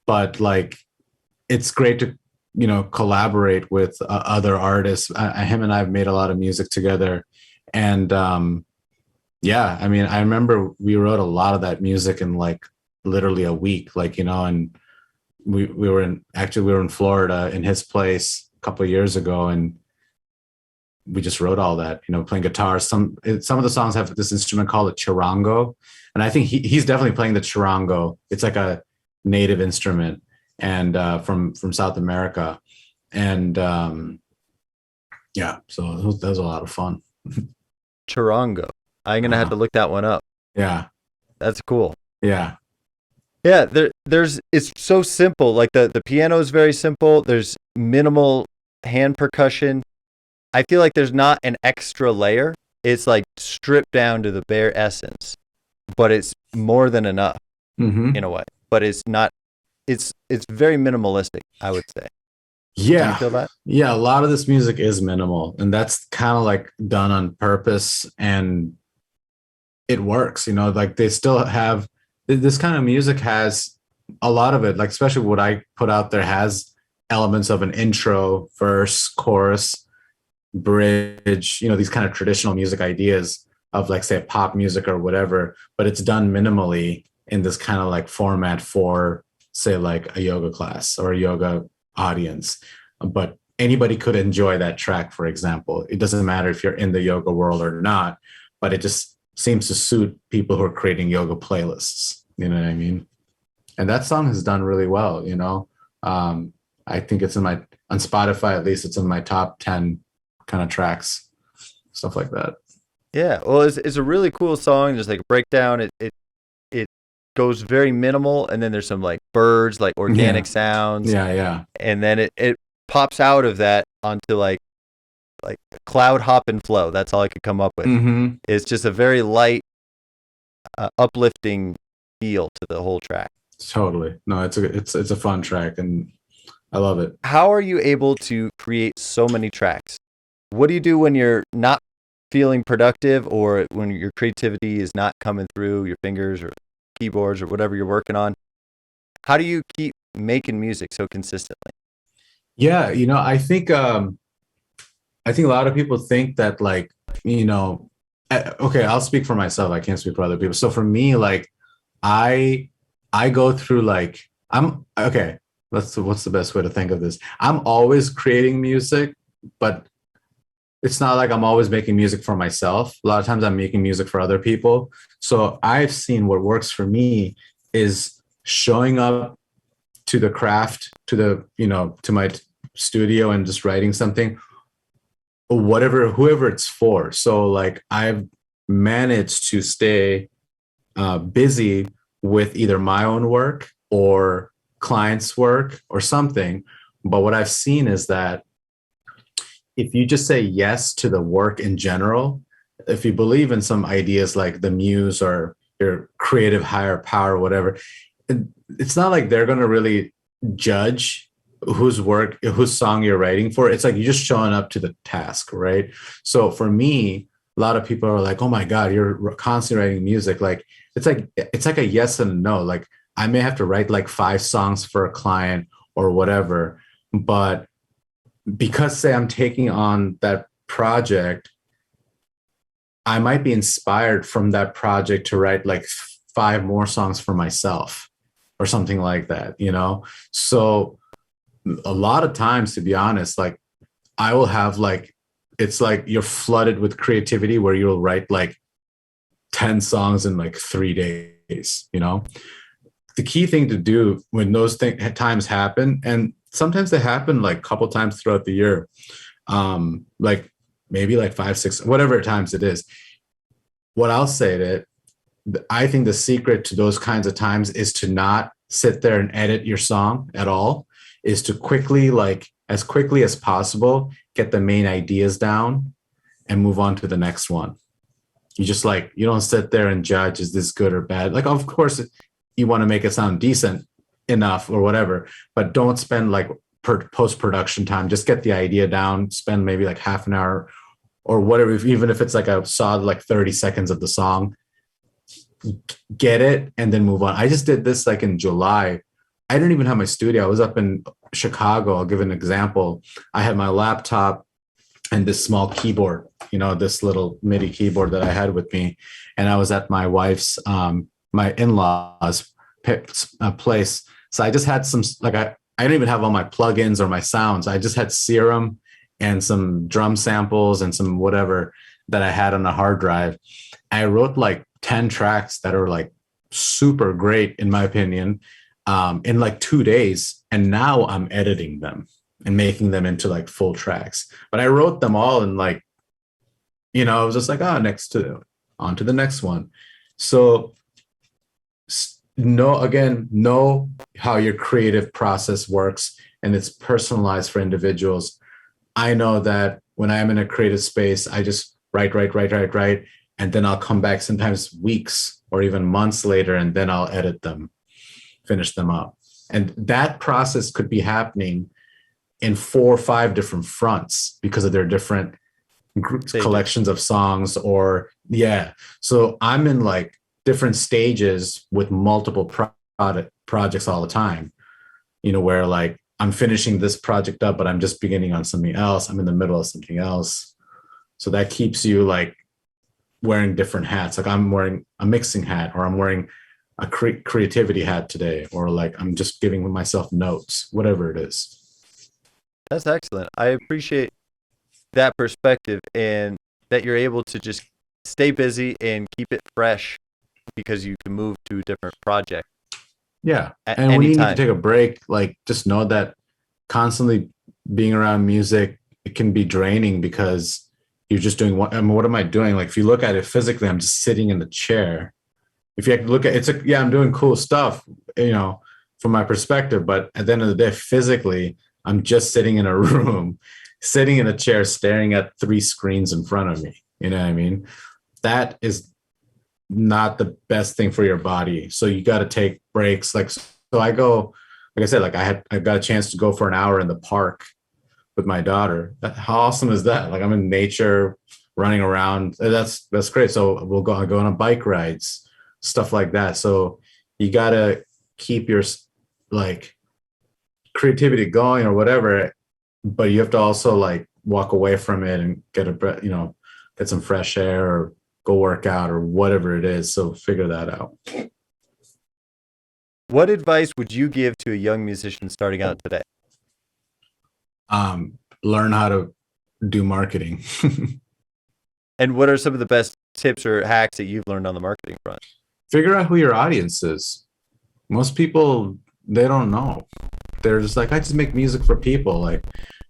but like it's great to collaborate with other artists. Him and I have made a lot of music together, and yeah, I mean, I remember we wrote a lot of that music in like literally a week, like and we were in Florida in his place a couple of years ago, and we just wrote all that, playing guitar. Some of the songs have this instrument called a charango, and I think he's definitely playing the charango. It's like a native instrument, and from South America, and yeah, so that was a lot of fun. Charango. I'm gonna have to look that one up. Yeah, that's cool. Yeah. Yeah, there's it's so simple. Like the piano is very simple. There's minimal hand percussion. I feel like there's not an extra layer. It's like stripped down to the bare essence, but it's more than enough in a way. But it's not. It's very minimalistic, I would say. Yeah. Do you feel that? Yeah, a lot of this music is minimal, and that's kind of like done on purpose, and it works. Like they still have this kind of music, has a lot of it, like especially what I put out there has elements of an intro, verse, chorus, bridge, these kind of traditional music ideas of like say pop music or whatever, but it's done minimally in this kind of like format for say like a yoga class or a yoga audience. But anybody could enjoy that track, for example. It doesn't matter if you're in the yoga world or not, but it just seems to suit people who are creating yoga playlists. You know what I mean? And that song has done really well. I think it's on Spotify, at least it's in my top 10 kind of tracks, stuff like that. Yeah, well, it's a really cool song. There's like a breakdown. It goes very minimal, and then there's some like birds, like organic sounds. Yeah. And then it pops out of that onto like cloud hop and flow. That's all I could come up with. Mm-hmm. It's just a very light, uplifting feel to the whole track. Totally. No, it's a fun track, and I love it. How are you able to create so many tracks? What do you do when you're not feeling productive, or when your creativity is not coming through your fingers or keyboards or whatever you're working on? How do you keep making music so consistently? Yeah, I think a lot of people think that like, okay, I'll speak for myself. I can't speak for other people. So for me, like I go through like, what's the best way to think of this? I'm always creating music, but it's not like I'm always making music for myself. A lot of times I'm making music for other people. So I've seen what works for me is showing up to the craft, to my studio and just writing something, whoever it's for. So like I've managed to stay busy with either my own work or clients' work or something. But what I've seen is that if you just say yes to the work in general, if you believe in some ideas like the muse or your creative higher power, whatever, it's not like they're going to really judge whose song you're writing for. It's like you're just showing up to the task, right? So for me, a lot of people are like, oh my God, you're constantly writing music. Like, it's like a yes and a no. Like I may have to write like 5 songs for a client or whatever, but because say I'm taking on that project, I might be inspired from that project to write like 5 more songs for myself or something like that, So a lot of times, to be honest, like I will have like, it's like you're flooded with creativity where you'll write like 10 songs in like 3 days, The key thing to do when those times happen, and sometimes they happen like a couple times throughout the year, like maybe like 5, 6, whatever times it is. What I'll say to it, I think the secret to those kinds of times is to not sit there and edit your song at all, is to quickly, like as quickly as possible, get the main ideas down and move on to the next one. You just you don't sit there and judge, is this good or bad? Like, of course, you want to make it sound decent enough or whatever, but don't spend like post-production time. Just get the idea down, spend maybe like half an hour or whatever, even if it's like a solid like 30 seconds of the song, get it and then move on. I just did this like in July. I didn't even have my studio. I was up in Chicago. I'll give an example. I had my laptop and this small keyboard, this little MIDI keyboard that I had with me. And I was at my wife's, my in-laws place. So I just had some, like, I didn't even have all my plugins or my sounds. I just had Serum and some drum samples and some whatever that I had on a hard drive. I wrote like 10 tracks that are like super great, in my opinion, in like 2 days. And now I'm editing them and making them into like full tracks. But I wrote them all in like, I was just like, on to the next one. So know how your creative process works, and it's personalized for individuals. I know that when I'm in a creative space, I just write, and then I'll come back sometimes weeks or even months later, and then I'll edit them, finish them up. And that process could be happening in 4 or 5 different fronts because of their different groups, collections of songs, or so I'm in like different stages with multiple projects all the time, where like I'm finishing this project up, but I'm just beginning on something else. I'm in the middle of something else. So that keeps you like wearing different hats. Like I'm wearing a mixing hat, or I'm wearing a creativity hat today, or like I'm just giving myself notes, whatever it is. That's excellent. I appreciate that perspective, and that you're able to just stay busy and keep it fresh because you can move to a different project. Yeah. And when you need to take a break, like just know that constantly being around music, it can be draining because you're just doing what am I doing? Like if you look at it physically, I'm just sitting in the chair. If you look at it, I'm doing cool stuff, from my perspective, but at the end of the day, physically, I'm just sitting in a room, sitting in a chair, staring at 3 screens in front of me. You know what I mean? That is not the best thing for your body. So you got to take breaks. Like, so I go, like I said, like I got a chance to go for an hour in the park with my daughter. How awesome is that? Like I'm in nature, running around. That's great. So we'll go on a bike rides, stuff like that. So you got to keep your like creativity going or whatever, but you have to also like walk away from it and get a breath, get some fresh air or go work out or whatever it is. So figure that out. What advice would you give to a young musician starting out today? Learn how to do marketing. And what are some of the best tips or hacks that you've learned on the marketing front? Figure out who your audience is. Most people, they don't know. They're just like, I just make music for people. Like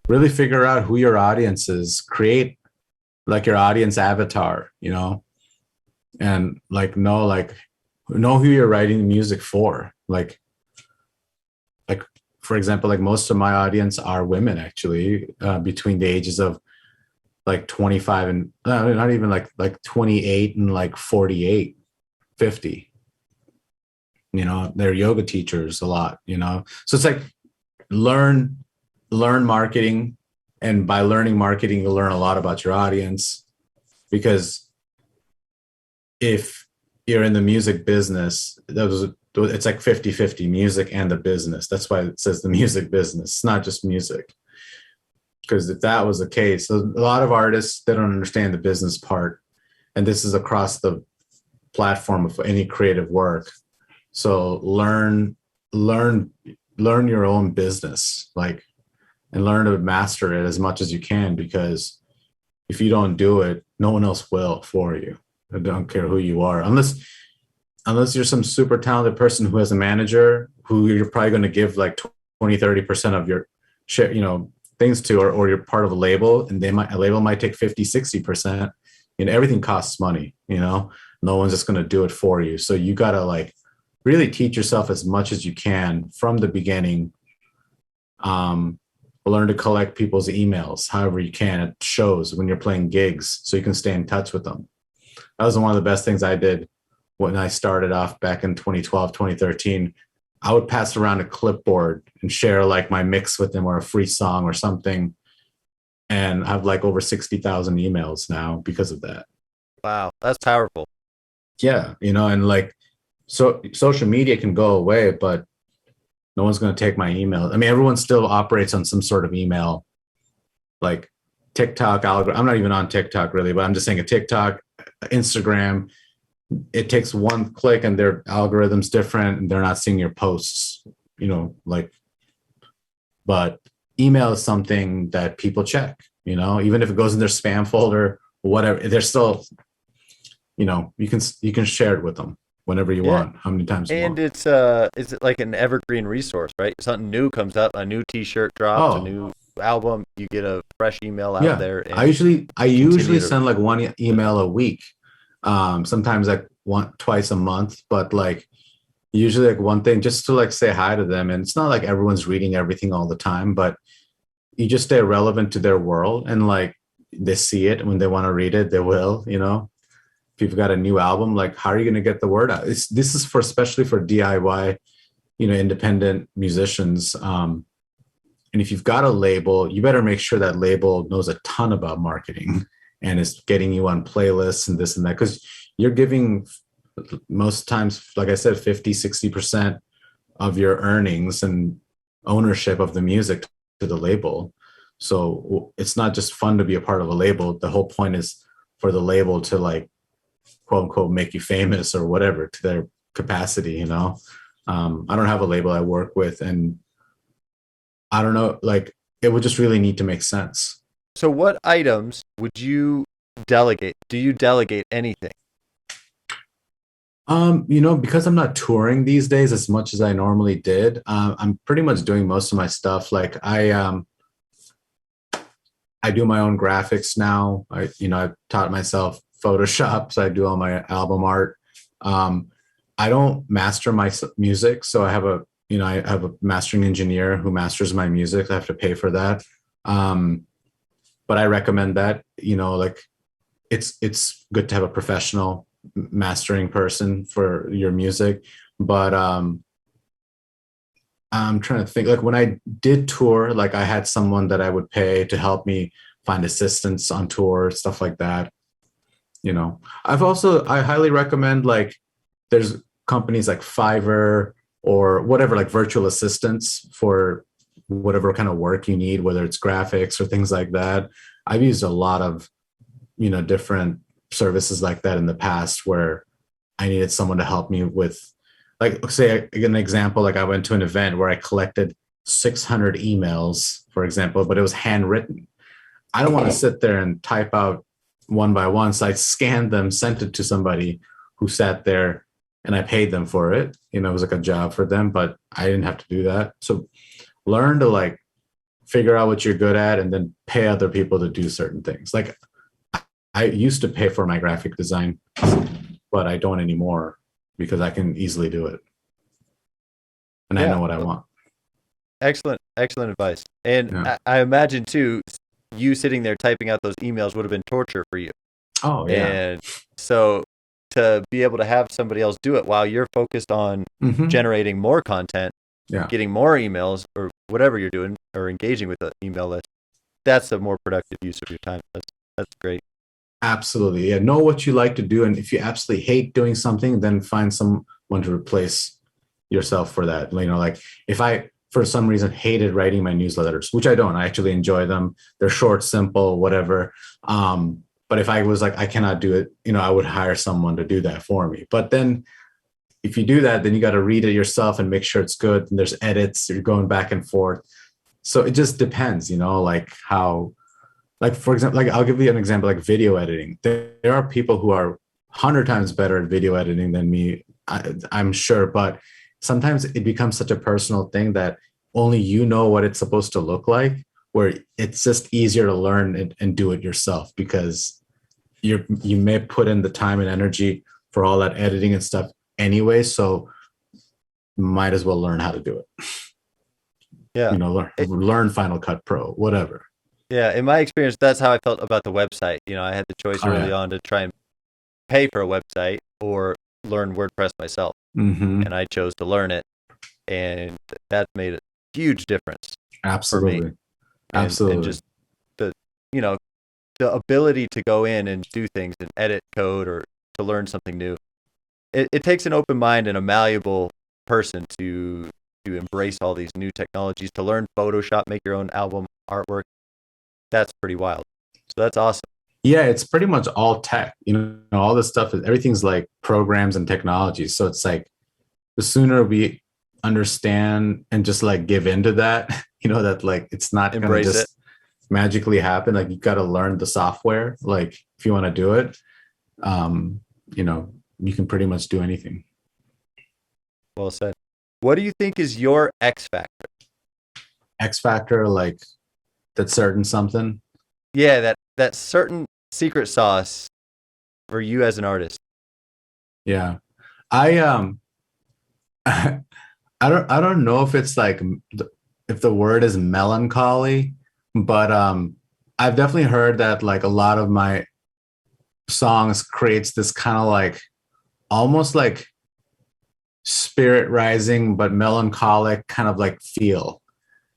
really figure out who your audience is. Create like your audience avatar, and like know who you're writing music for. Like for example, like most of my audience are women actually, between the ages of like 25 and not even like 28 and like 48, 50. They're yoga teachers a lot, so it's like learn marketing, and by learning marketing you learn a lot about your audience, because if you're in the music business, it's like 50-50 music and the business. That's why it says the music business. It's not just music, because if that was the case, a lot of artists, they don't understand the business part, and this is across the platform of any creative work. So learn your own business, and learn to master it as much as you can, because if you don't do it, no one else will for you. I don't care who you are, unless you're some super talented person who has a manager who you're probably going to give like 20-30% of your share, things to, or you're part of a label, and a label might take 50-60%. Everything costs money. No one's just going to do it for you. So you got to really teach yourself as much as you can from the beginning. Learn to collect people's emails however you can at shows, when you're playing gigs, so you can stay in touch with them. That was one of the best things I did when I started off back in 2012, 2013. I would pass around a clipboard and share like my mix with them or a free song or something. And I have like over 60,000 emails now because of that. Wow, that's powerful. Yeah, and like, so social media can go away, but no one's going to take my email. I mean, everyone still operates on some sort of email, like TikTok algorithm. I'm not even on TikTok really, but I'm just saying a TikTok, Instagram, it takes one click and their algorithm's different and they're not seeing your posts, like, but email is something that people check, even if it goes in their spam folder or whatever, they're still, you can share it with them whenever you want, how many times you want. And is it like an evergreen resource, right? Something new comes up, a new t-shirt drops, a new album, you get a fresh email out there. And I usually send like one email a week. Sometimes like twice a month, but like usually like one thing just to like say hi to them. And it's not like everyone's reading everything all the time, but you just stay relevant to their world, and like they see it when they want to read it, they will, if you've got a new album, like how are you going to get the word out? This is especially for DIY, independent musicians. And if you've got a label, you better make sure that label knows a ton about marketing and is getting you on playlists and this and that, because you're giving most times, like I said, 50-60% of your earnings and ownership of the music to the label. So it's not just fun to be a part of a label. The whole point is for the label to like, quote unquote, make you famous or whatever to their capacity. I don't have a label I work with, and I don't know, like it would just really need to make sense. So what items would you delegate? Do you delegate anything? Because I'm not touring these days as much as I normally did, I'm pretty much doing most of my stuff. Like I do my own graphics now. I've taught myself Photoshop, so I do all my album art. I don't master my music, so I have a mastering engineer who masters my music. I have to pay for that. But I recommend that, like it's good to have a professional mastering person for your music. But I'm trying to think, like when I did tour, like I had someone that I would pay to help me find assistance on tour, stuff like that. I highly recommend, like there's companies like Fiverr or whatever, like virtual assistants for whatever kind of work you need, whether it's graphics or things like that. I've used a lot of, different services like that in the past where I needed someone to help me with, like, say an example, like I went to an event where I collected 600 emails, for example, but it was handwritten. I don't want to sit there and type out one by one. So I scanned them, sent it to somebody who sat there, and I paid them for it. It was like a job for them, but I didn't have to do that. So learn to like figure out what you're good at and then pay other people to do certain things. Like I used to pay for my graphic design, but I don't anymore because I can easily do it. And I know what I want. Excellent advice. And I imagine too, you sitting there typing out those emails would have been torture for you. Oh, yeah. And so to be able to have somebody else do it while you're focused on generating more content, getting more emails or whatever you're doing or engaging with the email list, that's a more productive use of your time. That's great. Absolutely. Yeah. Know what you like to do. And if you absolutely hate doing something, then find someone to replace yourself for that. Like if I, for some reason, hated writing my newsletters, which I don't. I actually enjoy them. They're short, simple, whatever. But if I was like, I cannot do it, I would hire someone to do that for me. But then if you do that, then you got to read it yourself and make sure it's good. And there's edits, you're going back and forth. So it just depends, like how, like, for example, like I'll give you an example, like video editing. There are people who are 100 times better at video editing than me, I'm sure. But sometimes it becomes such a personal thing that only you know what it's supposed to look like, where it's just easier to learn and do it yourself because you may put in the time and energy for all that editing and stuff anyway. So might as well learn how to do it. Yeah. Learn Final Cut Pro, whatever. Yeah. In my experience, that's how I felt about the website. I had the choice early on to try and pay for a website or learn WordPress myself. And I chose to learn it. and that made a huge difference. Absolutely. For me. Absolutely. And just the, you know, the ability to go in and do things and edit code or to learn something new. It takes an open mind and a malleable person to embrace all these new technologies, to learn Photoshop, make your own album artwork. That's pretty wild. So that's awesome. Yeah, it's pretty much all tech. All this stuff is everything's like programs and technologies. So it's like the sooner we understand and just like give into that, that like it's not going to just magically happen. Like you got to learn the software. Like if you want to do it, you can pretty much do anything. Well said. What do you think is your X factor? X factor, like that certain something? Yeah, that certain secret sauce for you as an artist. Yeah. I don't know if it's like if the word is melancholy, but I've definitely heard that like a lot of my songs creates this kind of like almost like spirit rising but melancholic kind of like feel,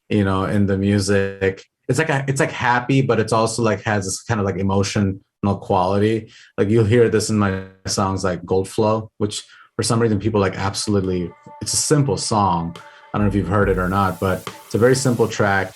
in the music. It's like happy, but it's also like has this kind of like emotional quality. Like you'll hear this in my songs like Gold Flow, which for some reason people like absolutely, it's a simple song. I don't know if you've heard it or not, but it's a very simple track.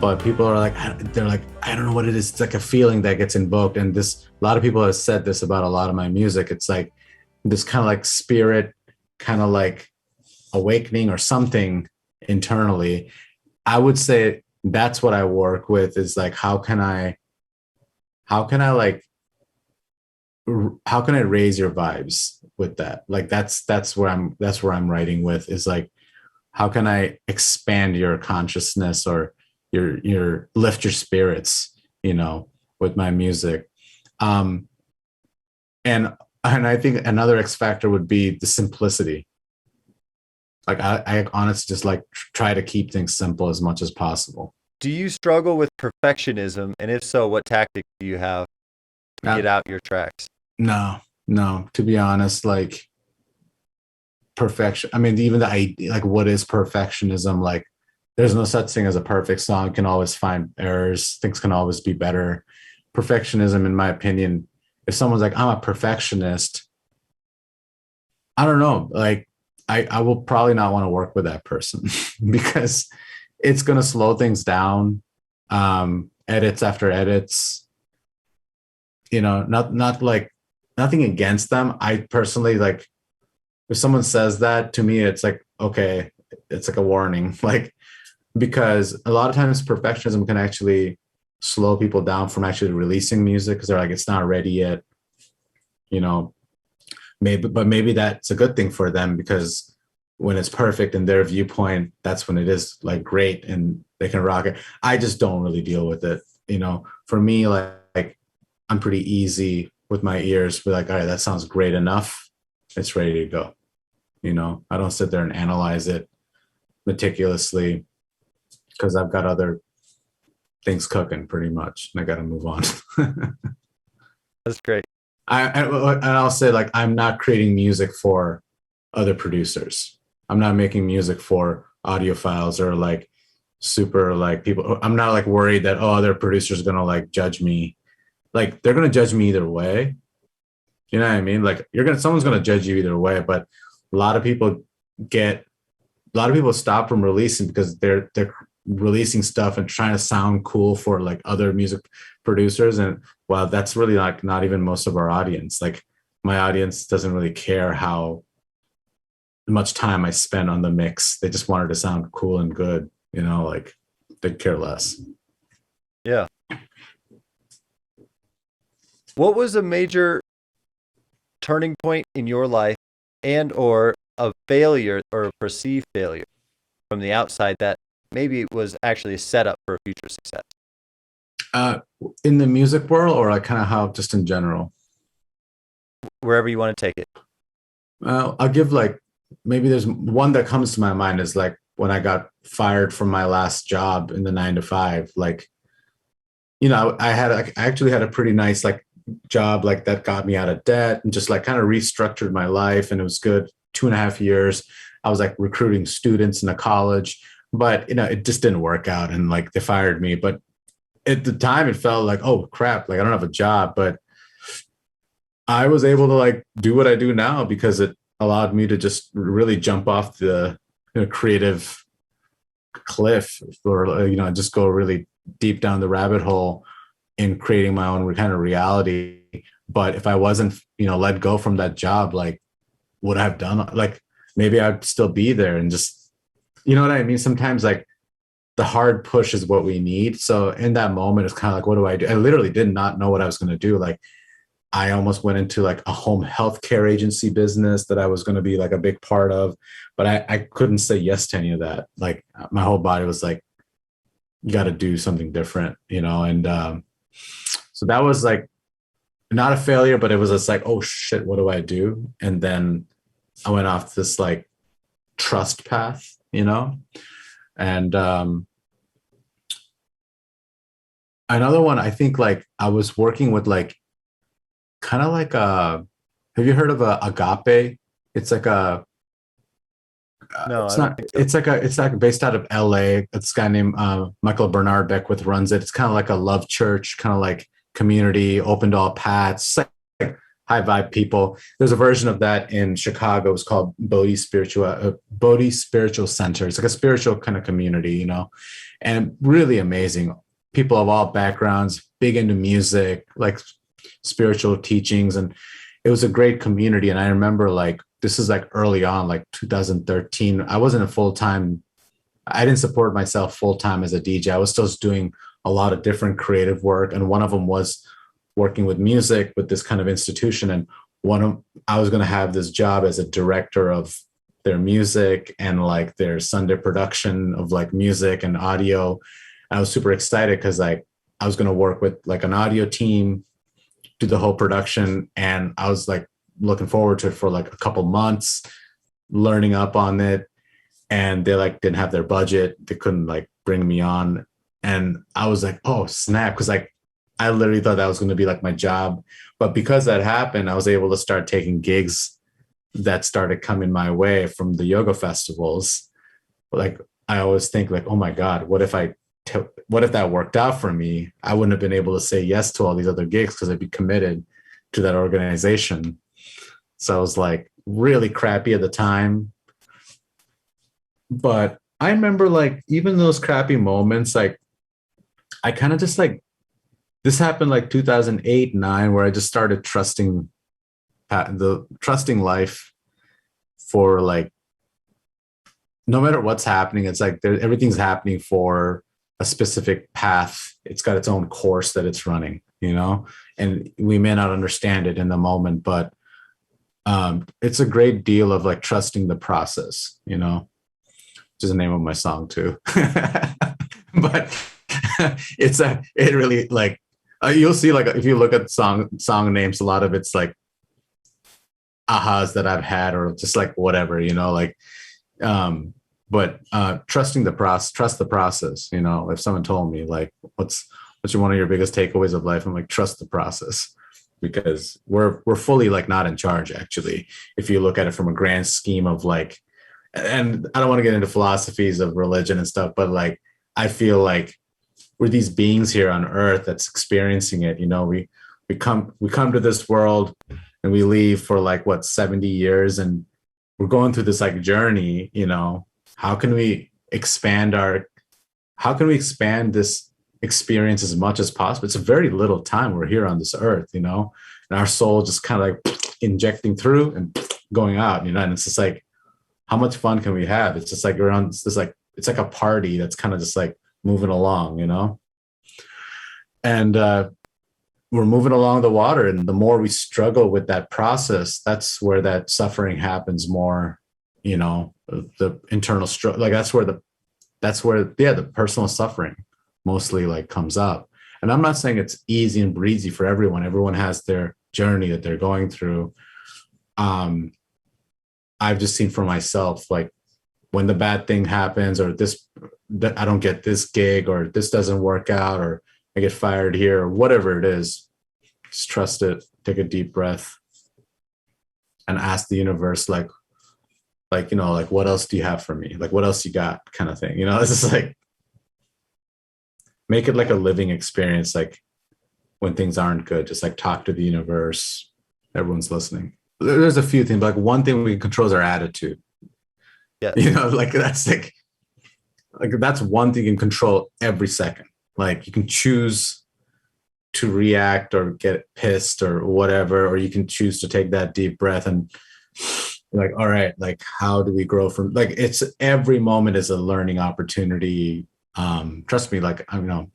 But people are like, they're like, I don't know what it is. It's like a feeling that gets invoked. And a lot of people have said this about a lot of my music. It's like this kind of like spirit, kind of like awakening or something internally. I would say that's what I work with, is like, how can I raise your vibes with that? Like, that's where I'm writing with, is like, how can I expand your consciousness or your lift your spirits, with my music. And I think another X factor would be the simplicity. Like I honestly just like try to keep things simple as much as possible. Do you struggle with perfectionism? And if so, what tactics do you have to get out your tracks? No, to be honest, like perfection. I mean, even the idea, like what is perfectionism? Like there's no such thing as a perfect song. You can always find errors. Things can always be better. Perfectionism, in my opinion, if someone's like, I'm a perfectionist, I don't know. Like, I will probably not want to work with that person because it's going to slow things down. Edits after edits, not like nothing against them. I personally, like, if someone says that to me, it's like, okay, it's like a warning. Like, because a lot of times perfectionism can actually slow people down from actually releasing music because they're like, it's not ready yet, maybe that's a good thing for them, because when it's perfect in their viewpoint, that's when it is like great and they can rock it. I just don't really deal with it. For me, like I'm pretty easy with my ears. Be like, all right, that sounds great enough. It's ready to go. I don't sit there and analyze it meticulously, because I've got other things cooking pretty much, and I got to move on. That's great. I'll say, like, I'm not creating music for other producers. I'm not making music for audiophiles or like super like people. I'm not like worried that, other producers going to like judge me. Like they're going to judge me either way. You know what I mean? Like someone's going to judge you either way, but a lot of people get a lot of people stop from releasing because they're releasing stuff and trying to sound cool for like other music producers. And well, that's really like not even most of our audience. Like my audience doesn't really care how much time I spent on the mix. They just wanted to sound cool and good, you know, like they care less. Yeah. What was a major turning point in your life and or a failure or a perceived failure from the outside that maybe it was actually a setup for future success? In the music world, or like kind of how just in general? Wherever you want to take it. I'll give like, maybe there's one that comes to my mind is like when I got fired from my last job in the 9 to 5, like, you know, I actually had a pretty nice like job like that got me out of debt and just like kind of restructured my life. And it was good. 2.5 years. I was like recruiting students in a college, but you know, it just didn't work out and like they fired me. But at the time it felt like, oh crap, like I don't have a job, but I was able to like do what I do now because it allowed me to just really jump off the creative cliff, or you know, just go really deep down the rabbit hole in creating my own kind of reality. But if I wasn't, you know, let go from that job, like would I have done, like maybe I'd still be there and just, you know what I mean? Sometimes like the hard push is what we need. So in that moment, it's kind of like, what do I do? I literally did not know what I was going to do. Like I almost went into like a home healthcare agency business that I was going to be like a big part of, but I couldn't say yes to any of that. Like my whole body was like, you got to do something different, you know? And so that was like not a failure, but it was just like, oh shit, what do I do? And then I went off this like trust path, you know? And another one, I think like I was working with like, kind of like have you heard of a agape? It's like a No, it's I don't not think so. it's like based out of LA. It's a guy named Michael Bernard Beckwith runs it. It's kind of like a love church, kind of like community, open to all paths, like high vibe people. There's a version of that in Chicago. It's called Bodhi Spiritual Center. It's like a spiritual kind of community, you know, and really amazing. People of all backgrounds, big into music, like spiritual teachings, and it was a great community. And I remember like this is like early on, like 2013. I wasn't I didn't support myself full-time as a DJ. I was still doing a lot of different creative work, and one of them was working with music with this kind of institution. And I was going to have this job as a director of their music and like their Sunday production of like music and audio. I was super excited because like I was going to work with like an audio team, do the whole production, and I was like looking forward to it for like a couple months, learning up on it. And they like didn't have their budget. They couldn't like bring me on. And I was like, oh snap. Because like I literally thought that was going to be like my job. But because that happened, I was able to start taking gigs that started coming my way from the yoga festivals. Like I always think like, oh my God, what if that worked out for me? I wouldn't have been able to say yes to all these other gigs because I'd be committed to that organization. So I was like really crappy at the time. But I remember like even those crappy moments, like I kind of just like, this happened like 2008, 9, where I just started trusting life for like, no matter what's happening, it's like everything's happening for a specific path. It's got its own course that it's running, you know, and we may not understand it in the moment, but it's a great deal of like trusting the process, you know, which is the name of my song too. But it really like, you'll see like, if you look at song names, a lot of it's like ahas that I've had, or just like whatever, you know, like, but trusting the process, trust the process. You know, if someone told me like, what's one of your biggest takeaways of life? I'm like, trust the process, because we're fully like not in charge, actually, if you look at it from a grand scheme of like, and I don't want to get into philosophies of religion and stuff, but like, I feel like we're these beings here on earth that's experiencing it. You know, we come to this world and we leave for like 70 years, and we're going through this like journey, you know, how can we expand this experience as much as possible? It's a very little time we're here on this earth, and our soul just kind of like injecting through and going out, and it's just like, how much fun can we have? It's just like around this, like, it's like a party that's kind of just like moving along, and we're moving along the water, and the more we struggle with that process, that's where that suffering happens more, the internal struggle, like that's where the personal suffering mostly like comes up. And I'm not saying it's easy and breezy for everyone has their journey that they're going through. I've just seen for myself, like when the bad thing happens, or that I don't get this gig, or this doesn't work out, or I get fired here, or whatever it is, just trust it, take a deep breath, and ask the universe, like, what else do you have for me? Like, what else you got, kind of thing. It's just like, make it like a living experience. Like when things aren't good, just like talk to the universe. Everyone's listening. There's a few things, but like one thing we can control is our attitude. Yeah. Like that's like that's one thing you can control every second. Like you can choose to react or get pissed or whatever, or you can choose to take that deep breath and like, all right, like how do we grow from, like, it's every moment is a learning opportunity. Trust me, like, I know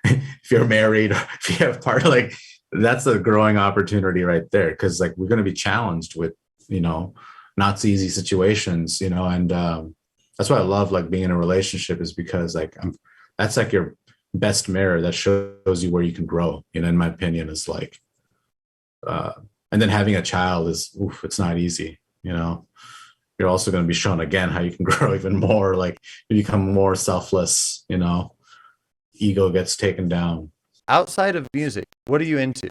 if you're married, or if you have partner, like that's a growing opportunity right there. Cause like, we're going to be challenged with, not so easy situations, and, that's why I love like being in a relationship, is because like, that's like your best mirror that shows you where you can grow, in my opinion, is like, and then having a child is, it's not easy, you're also going to be shown again how you can grow even more, like you become more selfless, ego gets taken down. Outside of music, what are you into?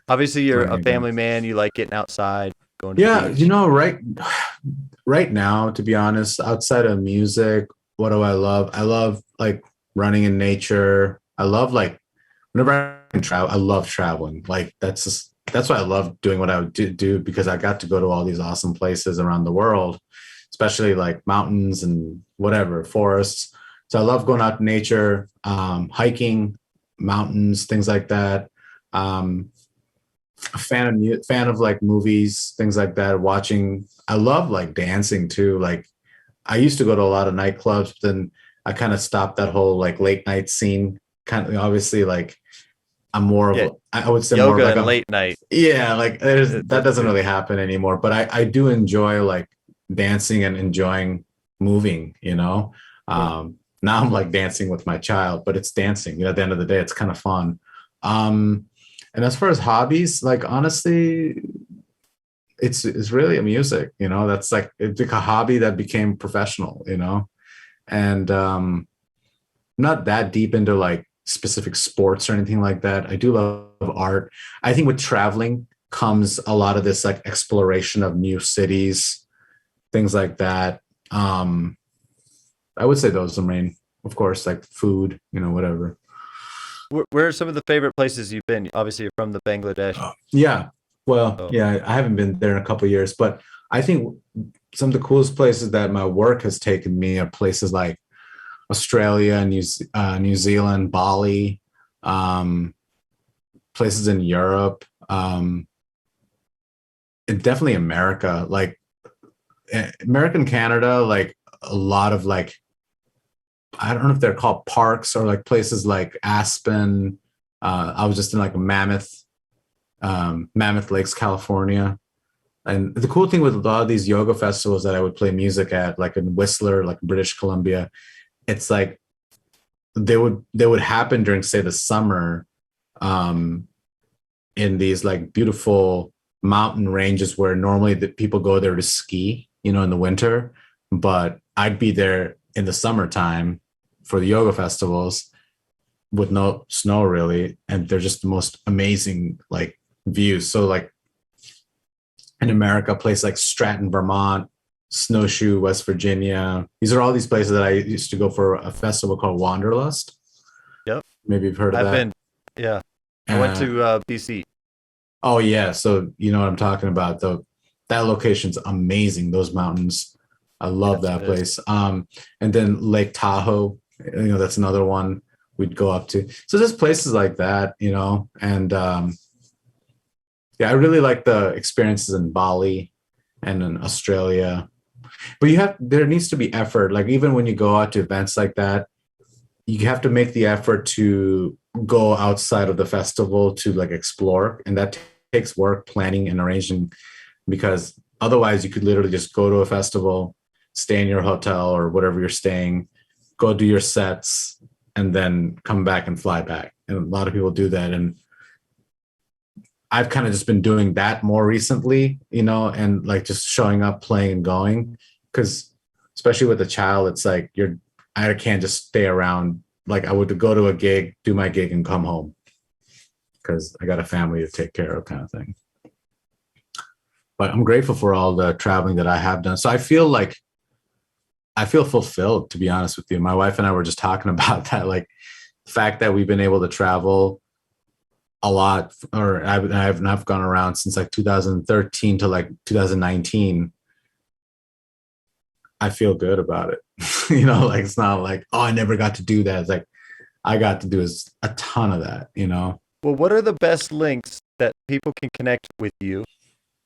Obviously you're a family man, you like getting outside, going to the beach. Right now, to be honest, outside of music, what do I love? I love like running in nature. I love like whenever I can travel, I love traveling. Like that's why I love doing what I would do, because I got to go to all these awesome places around the world, especially like mountains and whatever, forests. So I love going out in nature, hiking, mountains, things like that. A fan of like movies, things like that. Watching, I love like dancing too. Like I used to go to a lot of nightclubs, but then I kind of stopped that whole like late night scene. Kind of obviously like I'm more of I would say yoga more like and late night. Yeah, like that doesn't really happen anymore. But I do enjoy like dancing and enjoying moving. Now I'm like dancing with my child, but it's dancing. At the end of the day, it's kind of fun. And as far as hobbies, like honestly, it's really a music. That's like it's like a hobby that became professional. And not that deep into like specific sports or anything like that. I do love art. I think with traveling comes a lot of this like exploration of new cities, things like that. I would say those are main, of course, like food, whatever. Where are some of the favorite places you've been? Obviously, you're from the Bangladesh. I haven't been there in a couple of years, but I think some of the coolest places that my work has taken me are places like Australia, New Zealand, Bali, places in Europe, and definitely America, like American Canada, like a lot of like, I don't know if they're called parks or like places like Aspen. I was just in like Mammoth Lakes, California. And the cool thing with a lot of these yoga festivals that I would play music at, like in Whistler, like British Columbia, it's like they would happen during, say, the summer, in these like beautiful mountain ranges where normally the people go there to ski, in the winter, but I'd be there in the summertime for the yoga festivals with no snow really, and they're just the most amazing like views. So like in America, a place like Stratton, Vermont, Snowshoe, West Virginia, these are all these places that I used to go for a festival called Wanderlust. Yep, maybe you've heard of that. I've been. Yeah, I went to BC. Oh yeah, so you know what I'm talking about. Though that location's amazing. Those mountains. I love Yes, that it is. place. And then Lake Tahoe, that's another one we'd go up to. So there's places like that, and yeah, I really like the experiences in Bali and in Australia. But there needs to be effort. Like even when you go out to events like that, you have to make the effort to go outside of the festival to like explore, and that takes work, planning and arranging, because otherwise you could literally just go to a festival, stay in your hotel or whatever you're staying, go do your sets, and then come back and fly back. And a lot of people do that, and I've kind of just been doing that more recently, and like just showing up, playing and going, because especially with a child, it's like I can't just stay around. Like I would go to a gig, do my gig and come home because I got a family to take care of, kind of thing. But I'm grateful for all the traveling that I have done. So I feel fulfilled, to be honest with you. My wife and I were just talking about that, like the fact that we've been able to travel a lot, or I've gone around since like 2013 to like 2019. I feel good about it. Like it's not like, oh, I never got to do that. It's like I got to do a ton of that, Well, what are the best links that people can connect with you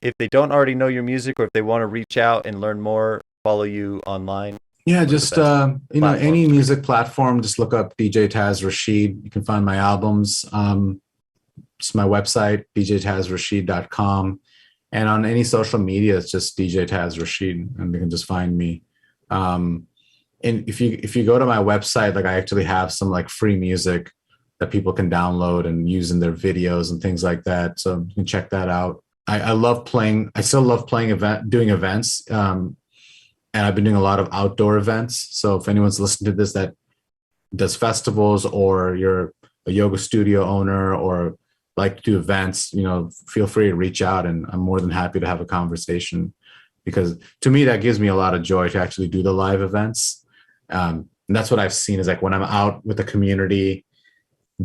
if they don't already know your music, or if they want to reach out and learn more, follow you online? Yeah, just any music platform, just look up DJ Taz Rashid. You can find my albums. It's my website, djtazrashid.com. And on any social media, it's just DJ Taz Rashid, and you can just find me. And if you go to my website, like I actually have some like free music that people can download and use in their videos and things like that. So you can check that out. I love playing. I still love playing doing events. And I've been doing a lot of outdoor events. So if anyone's listening to this that does festivals, or you're a yoga studio owner or like to do events, feel free to reach out, and I'm more than happy to have a conversation, because to me, that gives me a lot of joy to actually do the live events. And that's what I've seen is like when I'm out with the community,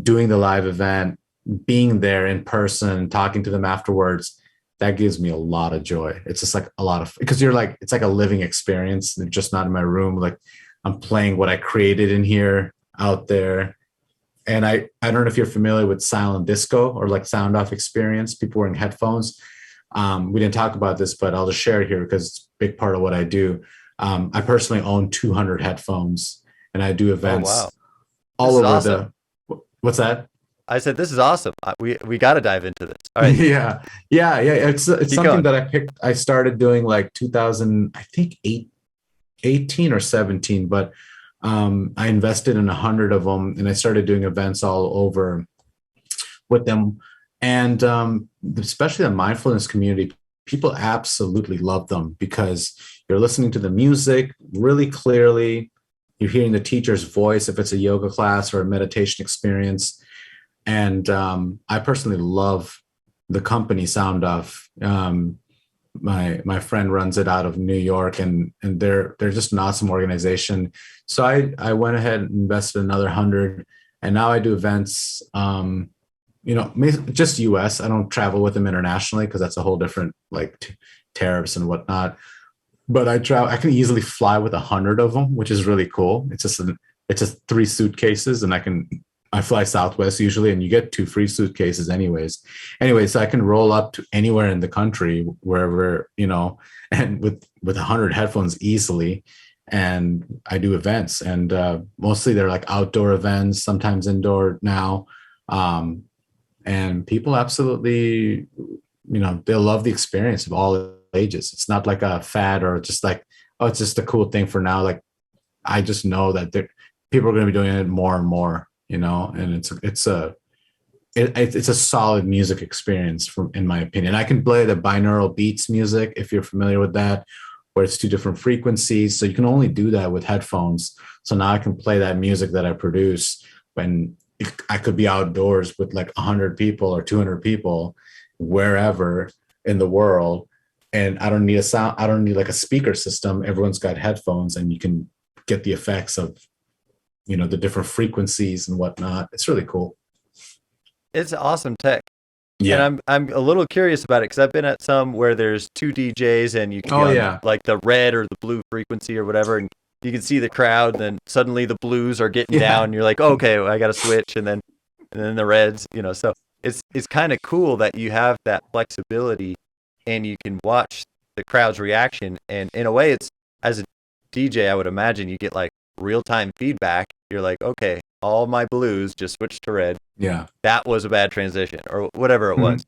doing the live event, being there in person, talking to them afterwards, that gives me a lot of joy. It's just like a lot of, because it's like a living experience. They're just not in my room. Like I'm playing what I created in here out there. And I don't know if you're familiar with silent disco or like sound off experience, people wearing headphones. We didn't talk about this, but I'll just share it here because it's a big part of what I do. I personally own 200 headphones, and I do events all over awesome. What's that? I said, this is awesome. We got to dive into this. All right. Yeah. It's something going. That I picked. I started doing like 2000, I think 18 or 17, but I invested in 100 of them, and I started doing events all over with them. And especially the mindfulness community, people absolutely love them because you're listening to the music really clearly. You're hearing the teacher's voice if it's a yoga class or a meditation experience. And I personally love the company Sound Off. My friend runs it out of New York, and they're just an awesome organization. So I went ahead and invested another 100, and now I do events, just US. I don't travel with them internationally because that's a whole different like tariffs and whatnot. But I can easily fly with 100 of them, which is really cool. It's just 3 suitcases, and I fly Southwest usually, and you get 2 free suitcases anyways. So I can roll up to anywhere in the country, wherever, and with 100 headphones easily. And I do events, and mostly they're like outdoor events, sometimes indoor now. And people absolutely, they'll love the experience of all ages. It's not like a fad or just like, oh, it's just a cool thing for now. Like, I just know that people are going to be doing it more and more. And it's a solid music experience in my opinion. I can play the binaural beats music, if you're familiar with that, where it's 2 different frequencies. So you can only do that with headphones. So now I can play that music that I produce when I could be outdoors with like 100 people or 200 people, wherever in the world. And I don't need I don't need like a speaker system. Everyone's got headphones, and you can get the effects of the different frequencies and whatnot. It's really cool. It's awesome tech. And I'm a little curious about it because I've been at some where there's two DJs and you can be on like the red or the blue frequency or whatever, and you can see the crowd. And then suddenly the blues are getting down. And you're like, oh, okay, well, I got to switch, and then the reds. So it's kind of cool that you have that flexibility, and you can watch the crowd's reaction. And in a way, it's as a DJ, I would imagine you get like real time feedback. You're like, okay, all my blues just switched to red. Yeah. That was a bad transition or whatever it was.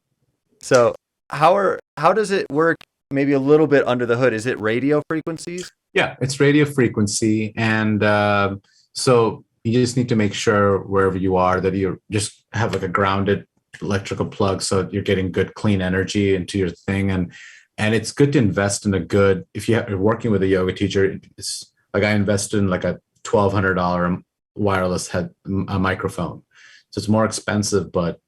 So how does it work maybe a little bit under the hood? Is it radio frequencies? Yeah, it's radio frequency. And so you just need to make sure wherever you are that you just have like a grounded electrical plug so you're getting good clean energy into your thing. And it's good to invest in if you're working with a yoga teacher, it's like I invested in like a $1,200 wireless microphone. So it's more expensive, but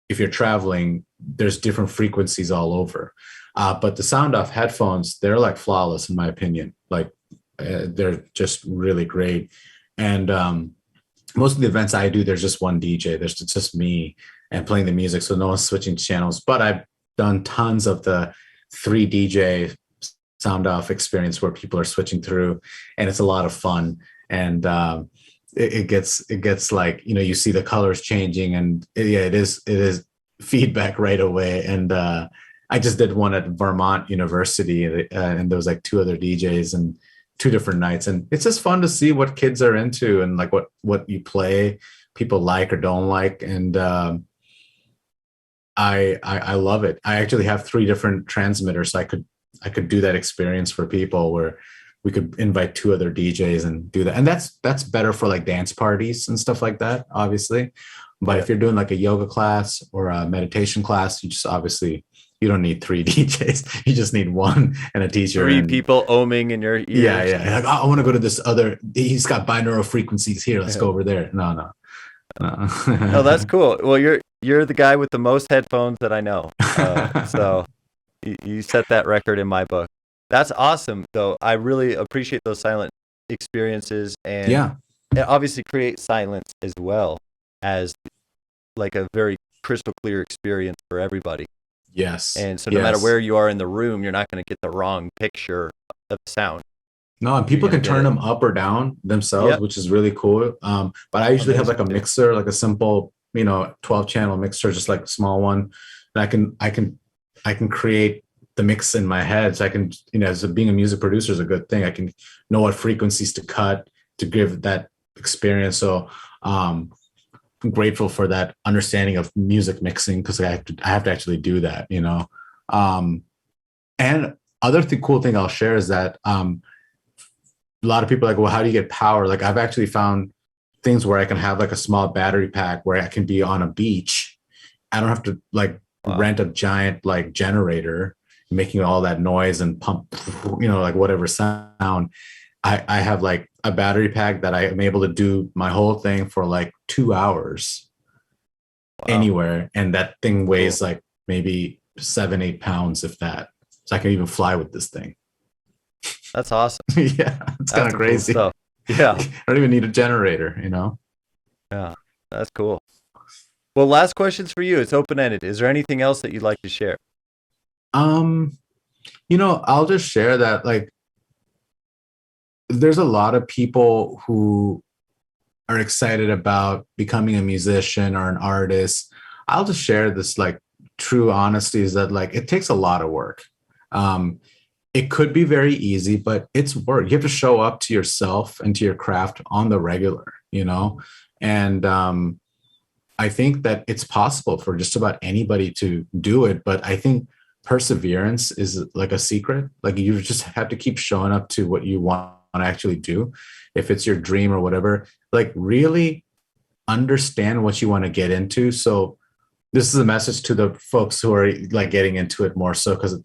if you're traveling, there's different frequencies all over. But the sound off headphones, they're like flawless in my opinion. Like they're just really great. And most of the events I do, there's just one DJ. There's just me and playing the music. So no one's switching channels, but I've done tons of the 3 DJ sound off experience where people are switching through, and it's a lot of fun. And it gets like, you see the colors changing, and it is feedback right away. And I just did one at Vermont University, and there was like 2 other DJs and 2 different nights, and it's just fun to see what kids are into and like what you play, people like or don't like. And I love it. I actually have 3 different transmitters, so I could do that experience for people where we could invite 2 other DJs and do that. And that's better for like dance parties and stuff like that, obviously. But if you're doing like a yoga class or a meditation class, you don't need 3 DJs. You just need 1 and a teacher. 3 people ohming in your ears. Yeah. Like, I want to go to this other, he's got binaural frequencies here. Let's go over there. No. No, that's cool. Well, you're the guy with the most headphones that I know. So you set that record in my book. That's awesome, though. I really appreciate those silent experiences, and it obviously creates silence as well as like a very crystal clear experience for everybody. Yes. And so no matter where you are in the room, you're not going to get the wrong picture of sound. No, and people can turn them up or down themselves, which is really cool. But I usually have like a mixer, like a simple, 12 channel mixer, just like a small one. And I can create the mix in my head. So I can, as being a music producer is a good thing. I can know what frequencies to cut to give that experience. So I'm grateful for that understanding of music mixing, because I have to actually do that, and other cool thing I'll share is that a lot of people are like, well, how do you get power? Like I've actually found things where I can have like a small battery pack where I can be on a beach. I don't have to like rent a giant like generator making all that noise and pump, like whatever sound. I have like a battery pack that I am able to do my whole thing for like 2 hours anywhere. And that thing weighs like maybe 7-8 pounds, if that. So I can even fly with this thing. That's awesome. Yeah. It's kind of crazy. Cool stuff. Yeah. I don't even need a generator, Yeah. That's cool. Well, last questions for you. It's open-ended. Is there anything else that you'd like to share? I'll just share that like there's a lot of people who are excited about becoming a musician or an artist. I'll just share this like true honesty is that like it takes a lot of work. It could be very easy, but it's work. You have to show up to yourself and to your craft on the regular, and I think that it's possible for just about anybody to do it. But I think perseverance is like a secret. Like you just have to keep showing up to what you want to actually do. If it's your dream or whatever, like really understand what you want to get into. So this is a message to the folks who are like getting into it more so, because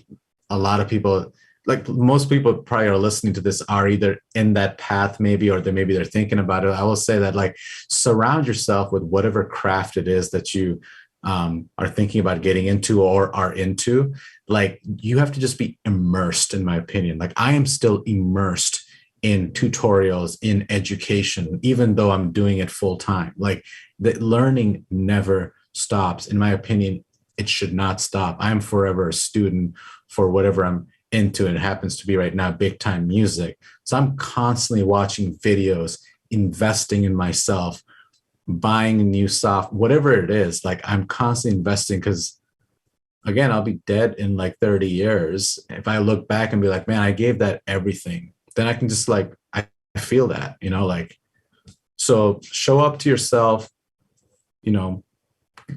a lot of people, like most people probably are listening to this are either in that path maybe, or maybe they're thinking about it. I will say that like surround yourself with whatever craft it is that you are thinking about getting into or are into. Like you have to just be immersed, in my opinion. Like I am still immersed in tutorials, in education, even though I'm doing it full time. Like the learning never stops. In my opinion, it should not stop. I'm forever a student for whatever I'm into. And it happens to be right now big time music. So I'm constantly watching videos, investing in myself, buying new soft, whatever it is. Like I'm constantly investing because again, I'll be dead in like 30 years. If I look back and be like, man, I gave that everything, then I can just like, I feel that, you know, like, so show up to yourself, you know,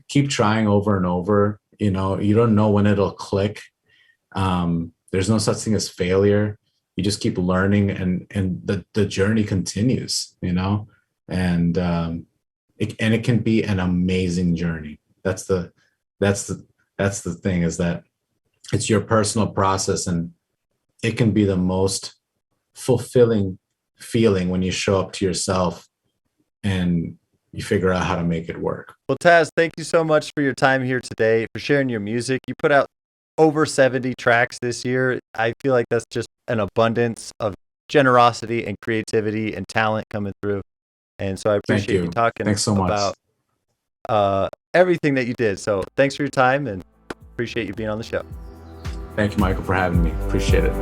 keep trying over and over, you know, you don't know when it'll click. There's no such thing as failure. You just keep learning and the journey continues, you know, and it can be an amazing journey. That's the thing, is that it's your personal process, and it can be the most fulfilling feeling when you show up to yourself and you figure out how to make it work. Well, Taz, thank you so much for your time here today, for sharing your music. You put out over 70 tracks this year. I feel like that's just an abundance of generosity and creativity and talent coming through. And so I appreciate you talking about everything that you did. So thanks for your time, and appreciate you being on the show. Thank you, Michael, for having me. Appreciate it.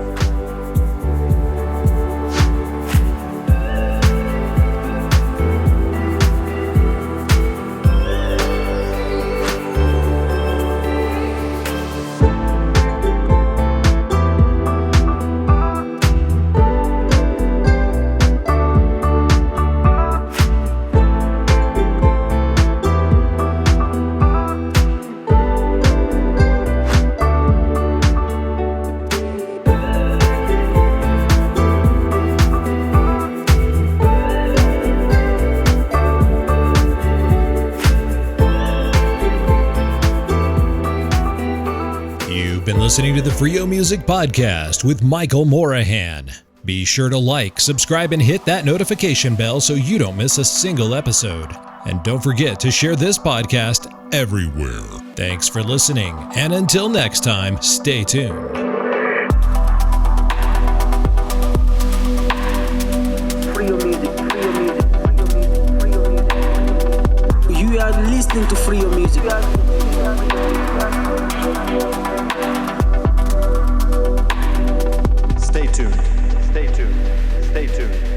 Listening to the Freio Music Podcast with Michael Morahan. Be sure to like, subscribe, and hit that notification bell so you don't miss a single episode. And don't forget to share this podcast everywhere. Thanks for listening, and until next time, stay tuned. Freio Music, Freio Music, Freio Music, Freio Music. You are listening to Freio Music. Stay tuned. Stay tuned. Stay tuned.